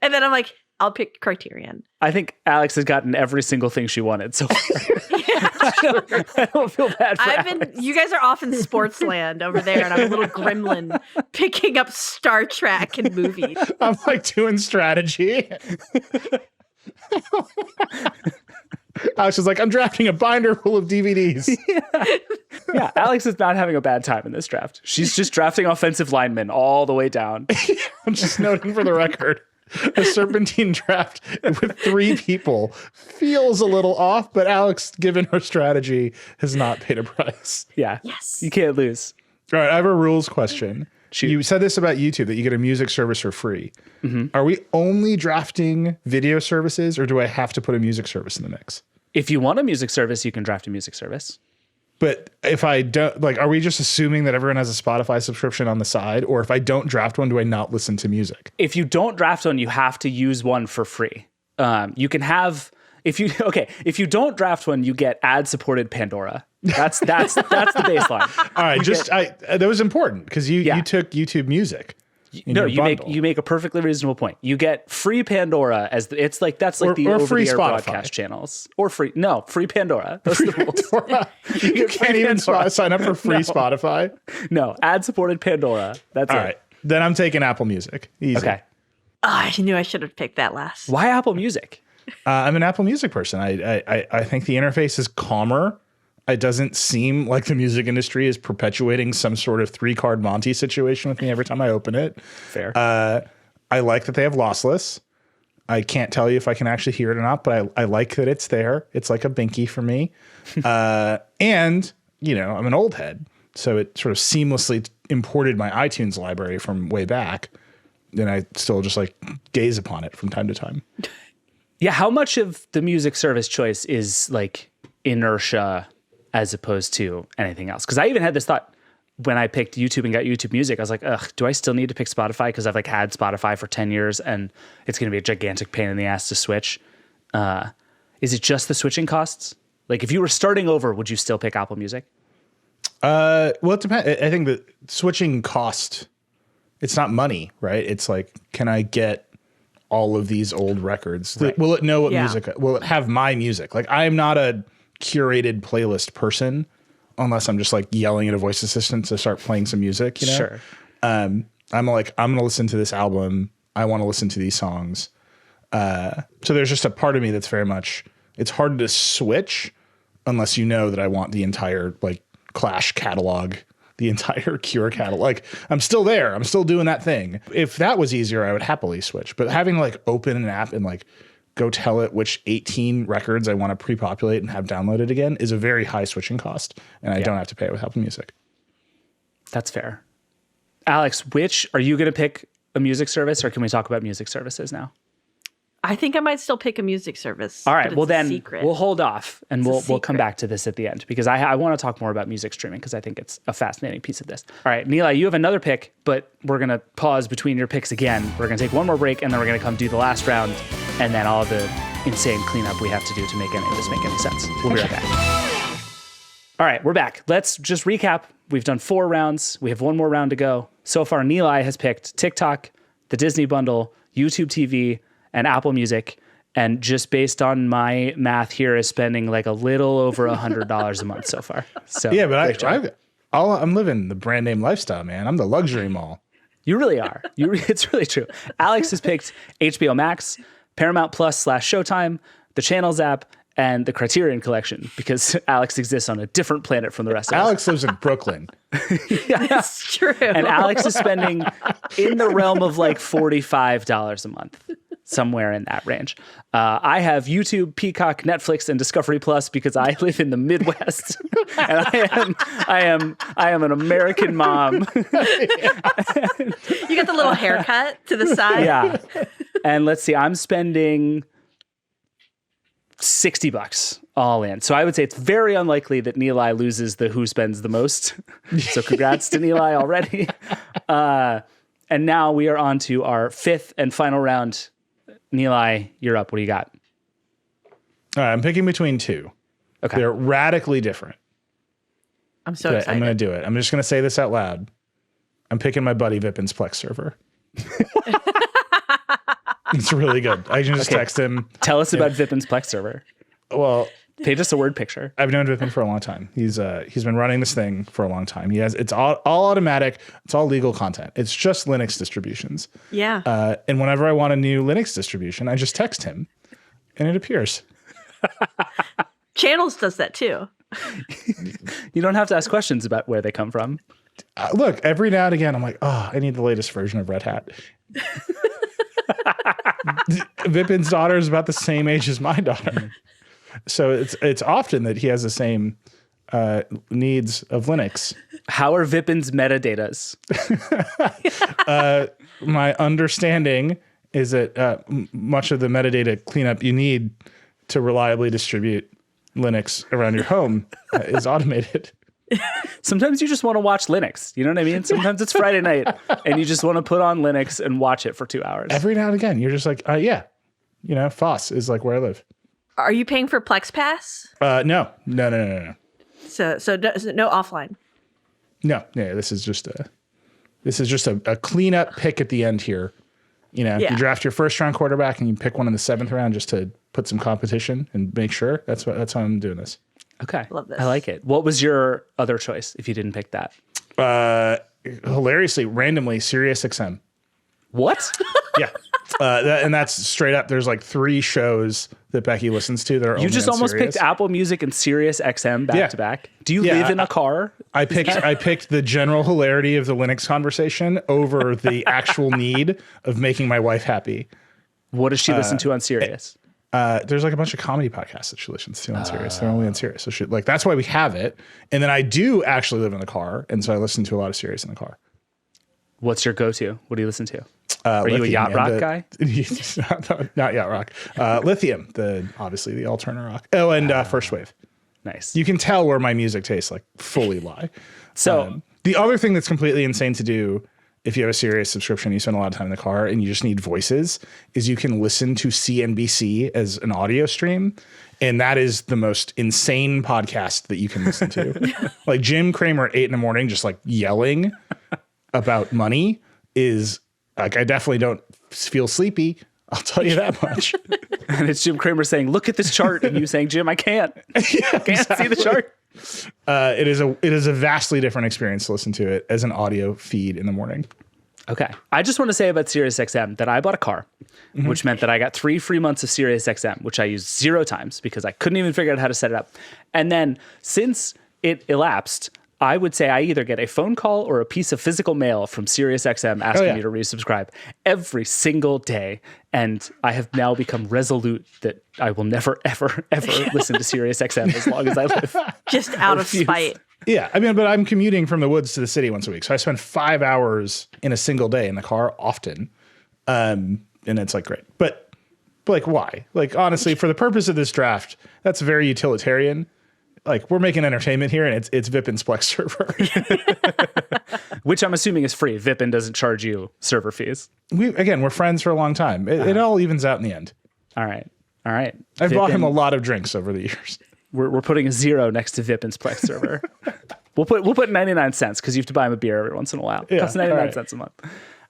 And then I'm like, I'll pick Criterion. I think Alex has gotten every single thing she wanted so far. I don't feel bad for Alex. You guys are off in sports land over there, and I'm a little gremlin picking up Star Trek and movies. I'm like doing strategy. Alex is like, I'm drafting a binder full of DVDs. Yeah, Alex is not having a bad time in this draft. She's just drafting offensive linemen all the way down. I'm just noting for the record, a serpentine draft with 3 people feels a little off, but Alex, given her strategy, has not paid a price. Yeah. Yes. You can't lose. All right, I have a rules question. Shoot. You said this about YouTube, that you get a music service for free. Mm-hmm. Are we only drafting video services, or do I have to put a music service in the mix? If you want a music service, you can draft a music service. But if I don't, like, are we just assuming that everyone has a Spotify subscription on the side? Or if I don't draft one, do I not listen to music? If you don't draft one, you have to use one for free. You can have, if you don't draft one, you get ad-supported Pandora. That's the baseline. All right, that was important because you took YouTube Music. No, your you make bundle. you make a perfectly reasonable point. You get free Pandora as it's like that's like the or over free the air Spotify. broadcast channels or free free Pandora. Those are the rules. You can't even Pandora. sign up for free Spotify. No, ad supported Pandora. That's All it. right, then I'm taking Apple Music. Easy. Okay. Oh, I knew I should have picked that last. Why Apple Music? I'm an Apple Music person. I think the interface is calmer. It doesn't seem like the music industry is perpetuating some sort of 3-card Monty situation with me every time I open it. Fair. I like that they have lossless. I can't tell you if I can actually hear it or not, but I like that it's there. It's like a binky for me. And, I'm an old head, so it sort of seamlessly imported my iTunes library from way back. And I still just like gaze upon it from time to time. Yeah, how much of the music service choice is like inertia as opposed to anything else? Because I even had this thought when I picked YouTube and got YouTube Music. I was like, ugh, do I still need to pick Spotify? Because I've like had Spotify for 10 years and it's going to be a gigantic pain in the ass to switch. Is it just the switching costs? Like if you were starting over, would you still pick Apple Music? Well, it depends. I think the switching cost, it's not money, right? It's like, can I get all of these old records? Right. Will it know what Yeah. music? Will it have my music? Like I'm not a curated playlist person unless I'm just like yelling at a voice assistant to start playing some music, Sure. I'm like, I'm going to listen to this album. I want to listen to these songs. So there's just a part of me that's very much, it's hard to switch unless you know that I want the entire like Clash catalog, the entire Cure catalog. Like I'm still there. I'm still doing that thing. If that was easier, I would happily switch. But having like open an app and like go tell it which 18 records I want to pre-populate and have downloaded again is a very high switching cost. And I don't have to pay it with Apple Music. That's fair. Alex, are you going to pick a music service or can we talk about music services now? I think I might still pick a music service. All right. but Well, it's a then secret. we'll hold off and a we'll come secret. back to this at the end because I want to talk more about music streaming because I think it's a fascinating piece of this. All right, Nilay, you have another pick, but we're going to pause between your picks again. We're going to take one more break and then we're going to come do the last round and then all the insane cleanup we have to do to make any of this make any sense. We'll be right back. All right, we're back. Let's just recap. We've done 4 rounds. We have one more round to go. So far, Nilay has picked TikTok, the Disney bundle, YouTube TV, and Apple Music. And just based on my math here, is spending like a little over $100 a month so far. So Yeah, great but job. I'm living the brand name lifestyle, man. I'm the luxury mall. You really are. It's really true. Alex has picked HBO Max, Paramount Plus / Showtime, the Channels app, and the Criterion Collection because Alex exists on a different planet from the rest of us. Alex lives in Brooklyn. It's true. And Alex is spending in the realm of like $45 a month, somewhere in that range. I have YouTube, Peacock, Netflix, and Discovery Plus because I live in the Midwest, and I am an American mom. You got the little haircut to the side. Yeah, and let's see, I'm spending $60 all in. So I would say it's very unlikely that Nilay loses the who spends the most. So congrats to Nilay already. And now we are on to our 5th and final round. Nilay, you're up. What do you got? All right, I'm picking between 2. Okay. They're radically different. I'm so But excited. I'm going to do it. I'm just going to say this out loud. I'm picking my buddy Vipin's Plex server. It's really good. I can just text him. Tell us about Vipin's Plex server. Well, Paint us a word picture. I've known Vipin for a long time. He's been running this thing for a long time. It's all automatic. It's all legal content. It's just Linux distributions. Yeah. And whenever I want a new Linux distribution, I just text him, and it appears. Channels does that too. You don't have to ask questions about where they come from. Look, every now and again, I'm like, oh, I need the latest version of Red Hat. Vipin's daughter is about the same age as my daughter. So it's often that he has the same needs of Linux. How are Vipin's metadatas? My understanding is that much of the metadata cleanup you need to reliably distribute Linux around your home is automated. Sometimes you just want to watch Linux. You know what I mean? Sometimes it's Friday night and you just want to put on Linux and watch it for 2 hours. Every now and again, you're just like, yeah, Foss is like where I live. Are you paying for Plex Pass? No. So no offline. No, yeah, this is This is just a cleanup pick at the end here. You know, Yeah. you draft your first round quarterback and you pick one in the 7th round just to put some competition and make sure. That's how I'm doing this. Okay. Love this. I like it. What was your other choice if you didn't pick that? Hilariously, randomly, SiriusXM. What? Yeah. And that's straight up. There's like 3 shows that Becky listens to that are You only just on almost Sirius. picked Apple Music and Sirius XM back Yeah. to back. Do you Yeah, live in a car? I picked the general hilarity of the Linux conversation over the actual need of making my wife happy. What does she listen to on Sirius? There's like a bunch of comedy podcasts that she listens to on Sirius. They're only on Sirius. So that's why we have it. And then I do actually live in the car. And so I listen to a lot of Sirius in the car. What's your go-to? What do you listen to? Are you a yacht rock guy? Not yacht rock. Lithium, obviously the alternative rock. Oh, and First Wave. Nice. You can tell where my music tastes like fully lie. So The other thing that's completely insane to do if you have a Sirius subscription, you spend a lot of time in the car and you just need voices, is you can listen to CNBC as an audio stream. And that is the most insane podcast that you can listen to. Like Jim Cramer at 8 a.m, just like yelling about money is like, I definitely don't feel sleepy. I'll tell you that much. and it's Jim Cramer saying, "Look at this chart," and you saying, "Jim, I can't. I can't see the chart." It is a vastly different experience to listen to it as an audio feed in the morning. Okay. I just want to say about SiriusXM that I bought a car, which meant that I got 3 free months of SiriusXM, which I used 0 times because I couldn't even figure out how to set it up. And then since it elapsed, I would say I either get a phone call or a piece of physical mail from SiriusXM asking me to resubscribe every single day. And I have now become resolute that I will never, ever, ever listen to SiriusXM as long as I live. Just out of spite. Yeah, I mean, but I'm commuting from the woods to the city once a week. So I spend 5 hours in a single day in the car often. And it's like, great. But like, why? Like, honestly, for the purpose of this draft, that's very utilitarian. Like, we're making entertainment here, and it's Vipin's Plex server. Which I'm assuming is free. Vipin doesn't charge you server fees. We're friends for a long time. It all evens out in the end. All right. I've bought him a lot of drinks over the years. We're putting a 0 next to Vipin's Plex server. We'll put 99 cents because you have to buy him a beer every once in a while. Yeah, Costs 99 cents a month.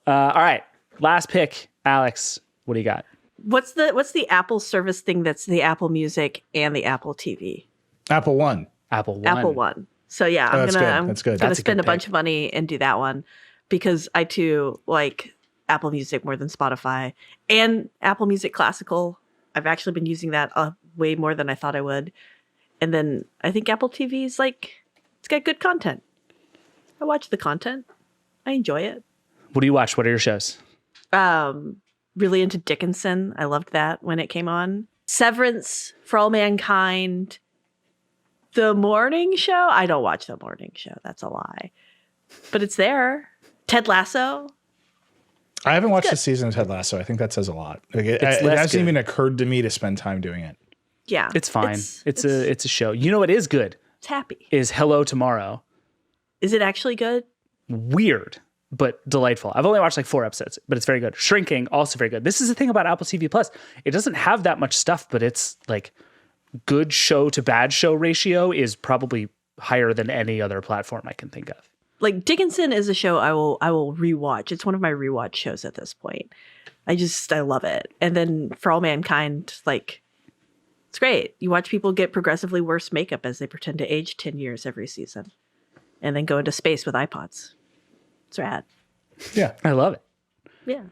All right. Last pick. Alex, what do you got? What's the Apple service thing that's the Apple Music and the Apple TV? Apple One. Apple One. Apple One. So yeah, that's good. That's good. gonna That's a spend good a bunch pick. of money and do that one because I too like Apple Music more than Spotify and Apple Music Classical. I've actually been using that way more than I thought I would. And then I think Apple TV is like, it's got good content. I watch the content. I enjoy it. What do you watch? What are your shows? Really into Dickinson. I loved that when it came on. Severance, For All Mankind. The Morning Show. I don't watch The Morning Show. That's a lie. But it's there. Ted Lasso. I haven't watched the season of Ted Lasso. I think that says a lot. Like, it less hasn't good. even occurred to me to spend time doing it. Yeah. It's fine. It's a show. You know what is good? It's happy. Is Hello Tomorrow. Is it actually good? Weird, but delightful. I've only watched like 4 episodes, but it's very good. Shrinking, also very good. This is the thing about Apple TV Plus. It doesn't have that much stuff, but it's like good show to bad show ratio is probably higher than any other platform I can think of. Like Dickinson is a show I will rewatch. It's one of my rewatch shows at this point. I love it. And then For All Mankind, like, it's great. You watch people get progressively worse makeup as they pretend to age 10 years every season and then go into space with iPods. It's rad. Yeah. I love it. Yeah.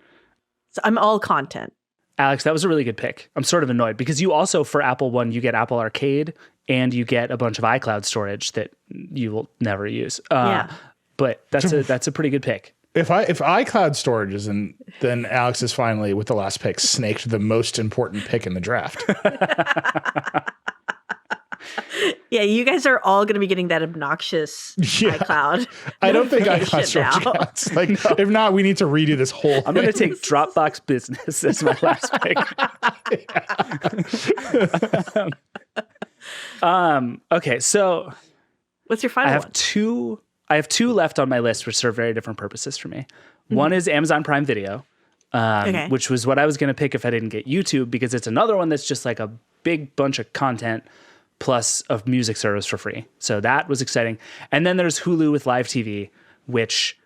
So I'm all content. Alex, that was a really good pick. I'm sort of annoyed because you also, for Apple One, you get Apple Arcade and you get a bunch of iCloud storage that you will never use. Yeah. But that's a pretty good pick. If iCloud storage is in, then Alex is finally, with the last pick, snaked the most important pick in the draft. Yeah, you guys are all going to be getting that obnoxious iCloud. I don't think notification iCloud storage now. counts. Like, if not, we need to redo this whole I'm going to take Dropbox Business as my last pick. Okay, so What's your final one? I have two left on my list, which serve very different purposes for me. One is Amazon Prime Video, Okay. which was what I was going to pick if I didn't get YouTube, because it's another one that's just like a big bunch of content plus a music service for free. So that was exciting. And then there's Hulu with live TV, which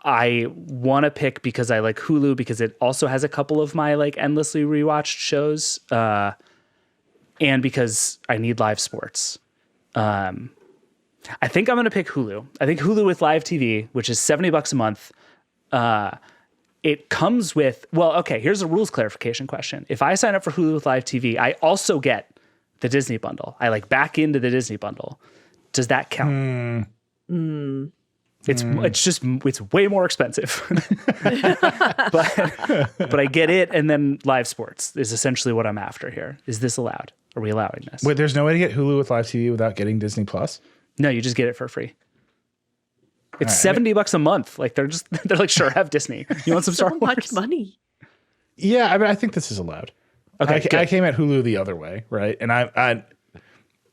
I want to pick because I like Hulu because it also has a couple of my like endlessly rewatched shows, and because I need live sports. I think I'm going to pick Hulu. I think Hulu with live TV, which is $70 a month. It comes with, well, okay, here's a rules clarification question. If I sign up for Hulu with live TV, I also get the Disney bundle. I like back into the Disney bundle. Does that count? It's way more expensive. but I get it, and then live sports is essentially what I'm after here. Is this allowed? Are we allowing this? Wait, there's no way to get Hulu with live TV without getting Disney Plus? No, you just get it for free. It's $70 a month. Like they're like, sure, have Disney. You want some Star Wars? Much money. Yeah, I mean, I think this is allowed. Okay, I came at Hulu the other way, right? And I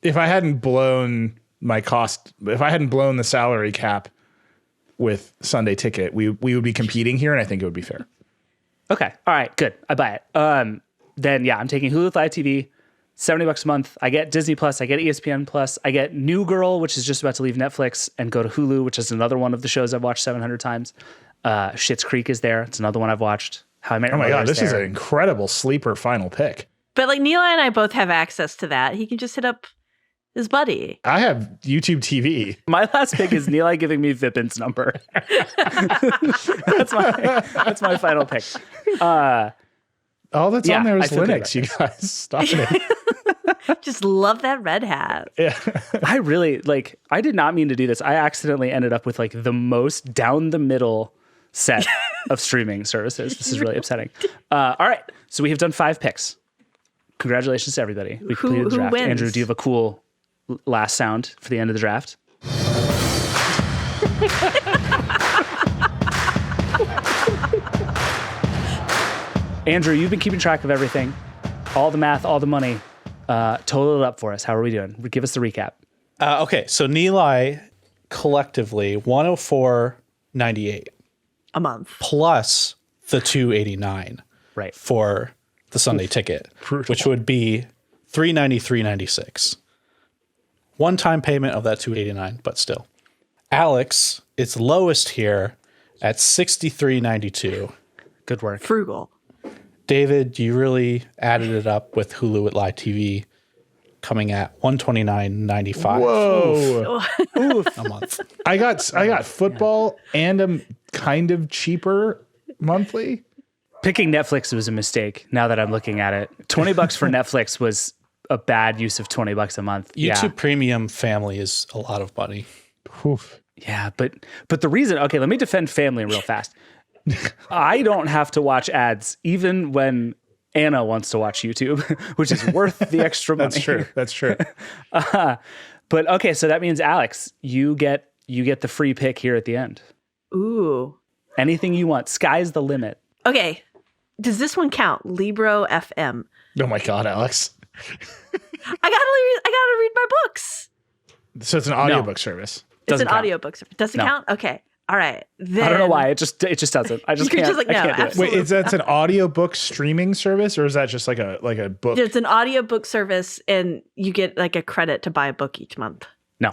if I hadn't blown my cost, if I hadn't blown the salary cap with Sunday Ticket, we would be competing here, and I think it would be fair. Okay, all right, good. I buy it. Then yeah, I'm taking Hulu with live TV. $70 a month. I get Disney Plus. I get ESPN Plus. I get New Girl, which is just about to leave Netflix and go to Hulu, which is another one of the shows I've watched 700 times. Schitt's Creek is there. It's another one I've watched. How I Met Your Mother. Oh my God, this there. is an incredible sleeper final pick. But like Nilay and I both have access to that. He can just hit up his buddy. I have YouTube TV. My last pick is Nilay giving me Vipin's number. That's my final pick. All that's on there is I feel good Linux. You guys stop it. Just love that red hat. Yeah. I really I did not mean to do this. I accidentally ended up with like the most down the middle set of streaming services. This is really upsetting. All right. So we have done 5 picks. Congratulations to everybody. We completed the draft. Wins? Andrew, do you have a cool last sound for the end of the draft? Andrew, you've been keeping track of everything. All the math, all the money. Total it up for us. How are we doing? Give us the recap. Okay, so Nilay collectively 104.98 A month. plus the 289 Right. for the Sunday ticket, which would be 393.96. One-time payment of that 289, but still. Alex is lowest here at 63.92. Good work. Frugal. David, you really added it up with Hulu at Live TV, coming at 129.95 Whoa. a month. I got football and a kind of cheaper monthly. Picking Netflix was a mistake now that I'm looking at it. $20 for Netflix was a bad use of $20 a month. YouTube Premium Family is a lot of money. Oof. Yeah, but the reason, okay, let me defend Family real fast. I don't have to watch ads even when Anna wants to watch YouTube, which is worth the extra money. That's true. But okay, so that means Alex, you get the free pick here at the end. Ooh. Anything you want. Sky's the limit. Okay. Does this one count? Libro FM. Oh my God, Alex. I gotta read my books. So it's an audiobook service. It's an count. audiobook. Does it No. count? Okay. All right. Then, I don't know why. It just doesn't. I just You're can't. just like, I no, can't do it. absolutely. Wait, that's an audiobook streaming service, or is that just like a book? It's an audiobook service, and you get like a credit to buy a book each month. No.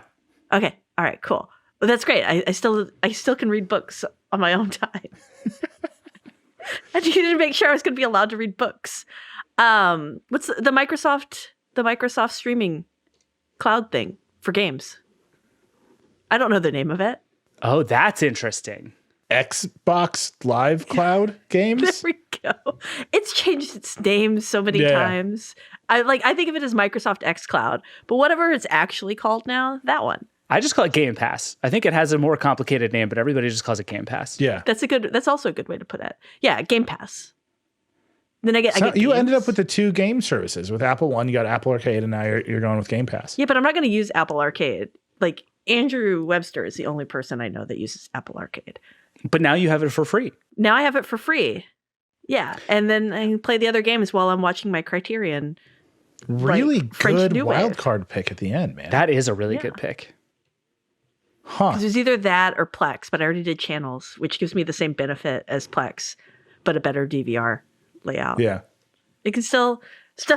Okay. All right. Cool. Well, that's great. I still can read books on my own time. I needed to make sure I was going to be allowed to read books. What's the Microsoft streaming cloud thing for games? I don't know the name of it. Oh, that's interesting. Xbox Live Cloud games? There we go. It's changed its name so many times. I think of it as Microsoft xCloud, but whatever it's actually called now, that one. I just call it Game Pass. I think it has a more complicated name, but everybody just calls it Game Pass. Yeah. That's also a good way to put it. Yeah, Game Pass. Then I get You games. ended up with the 2 game services. With Apple One, you got Apple Arcade, and now you're going with Game Pass. Yeah, but I'm not going to use Apple Arcade. Like Andrew Webster is the only person I know that uses Apple Arcade. But now you have it for free. Now I have it for free. Yeah, and then I can play the other games while I'm watching my Criterion. Really French good New Wave. wild card pick at the end, man. That is a really good pick. Huh. There's either that or Plex, but I already did channels, which gives me the same benefit as Plex, but a better DVR layout. Yeah. It can stuff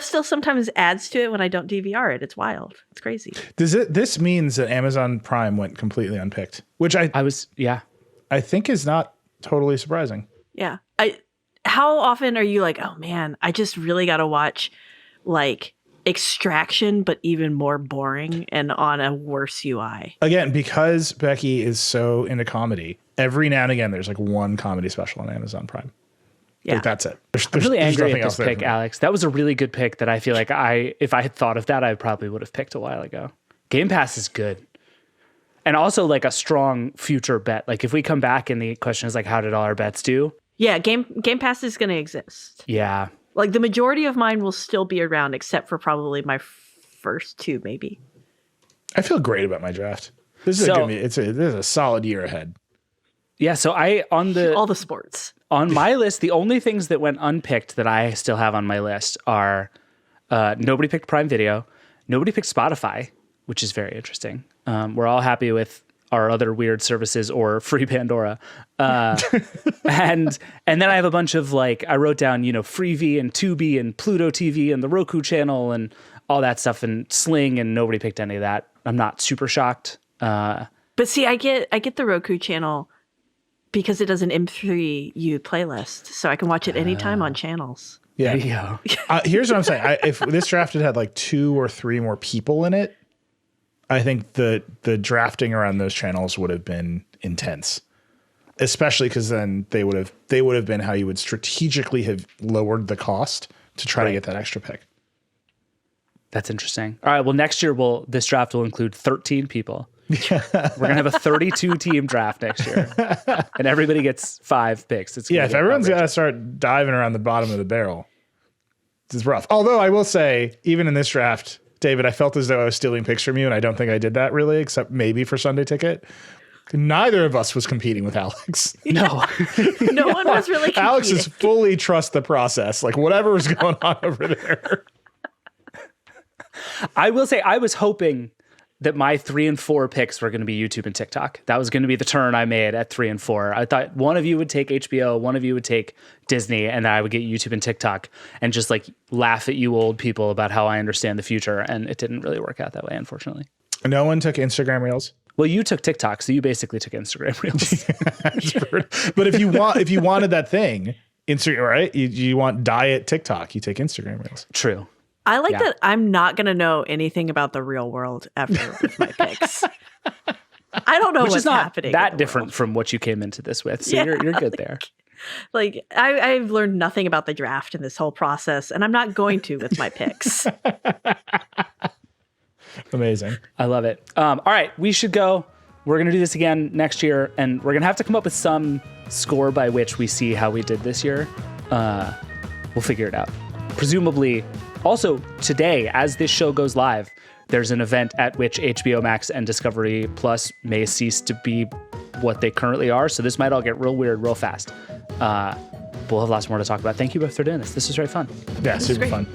still sometimes adds to it when I don't DVR it. It's wild. It's crazy. This means that Amazon Prime went completely unpicked, which I I was, yeah. think is not totally surprising. Yeah. How often are you like, oh man, I just really got to watch like Extraction, but even more boring and on a worse UI? Again, because Becky is so into comedy, every now and again there's like one comedy special on Amazon Prime. Yeah. Like that's it. I'm really angry nothing at else this there pick, for me. Alex. That was a really good pick that I feel like if I had thought of that, I probably would have picked a while ago. Game Pass is good. And also like a strong future bet. Like if we come back and the question is like, how did all our bets do? Yeah, Game Pass is going to exist. Yeah. Like the majority of mine will still be around, except for probably my first two, maybe. I feel great about my draft. This is this is a solid year ahead. Yeah. So All the sports. on my list, the only things that went unpicked that I still have on my list are nobody picked Prime Video, nobody picked Spotify, which is very interesting. We're all happy with our other weird services or free Pandora. And then I have a bunch of like, I wrote down, Freevee and Tubi and Pluto TV and the Roku channel and all that stuff and Sling, and nobody picked any of that. I'm not super shocked. But see, I get the Roku channel because it does an M3U playlist, so I can watch it anytime on channels. Yeah. There you go. Here's what I'm saying. If this draft had like 2 or 3 more people in it, I think the drafting around those channels would have been intense, especially because then they would have been how you would strategically have lowered the cost to try to get that extra pick. That's interesting. All right. Well, next year, this draft will include 13 people. We're going to have a 32 team draft next year, and everybody gets 5 picks. If everyone's got to start diving around the bottom of the barrel, this is rough. Although I will say, even in this draft, David, I felt as though I was stealing picks from you, and I don't think I did that really, except maybe for Sunday Ticket. Neither of us was competing with Alex. No. No one was really competing. Alex is fully trust the process, like whatever is going on over there. I will say I was hoping that my 3 and 4 picks were going to be YouTube and TikTok. That was going to be the turn I made at 3 and 4. I thought one of you would take HBO, one of you would take Disney, and then I would get YouTube and TikTok and just like laugh at you old people about how I understand the future. And it didn't really work out that way, unfortunately. No one took Instagram Reels. Well, you took TikTok, so you basically took Instagram Reels. But if you wanted that thing, Instagram, right? You want diet TikTok, you take Instagram Reels. True. I like that I'm not going to know anything about the real world ever with my picks. I don't know Which what's is not happening. that different from what you came into this with. So you're good there. Like I've learned nothing about the draft in this whole process, and I'm not going to with my picks. Amazing. I love it. All right, we should go. We're going to do this again next year, and we're going to have to come up with some score by which we see how we did this year. We'll figure it out. Presumably, also today, as this show goes live, there's an event at which HBO Max and Discovery Plus may cease to be what they currently are. So this might all get real weird real fast. We'll have lots more to talk about. Thank you both for doing this. This was very fun. Yeah, super fun.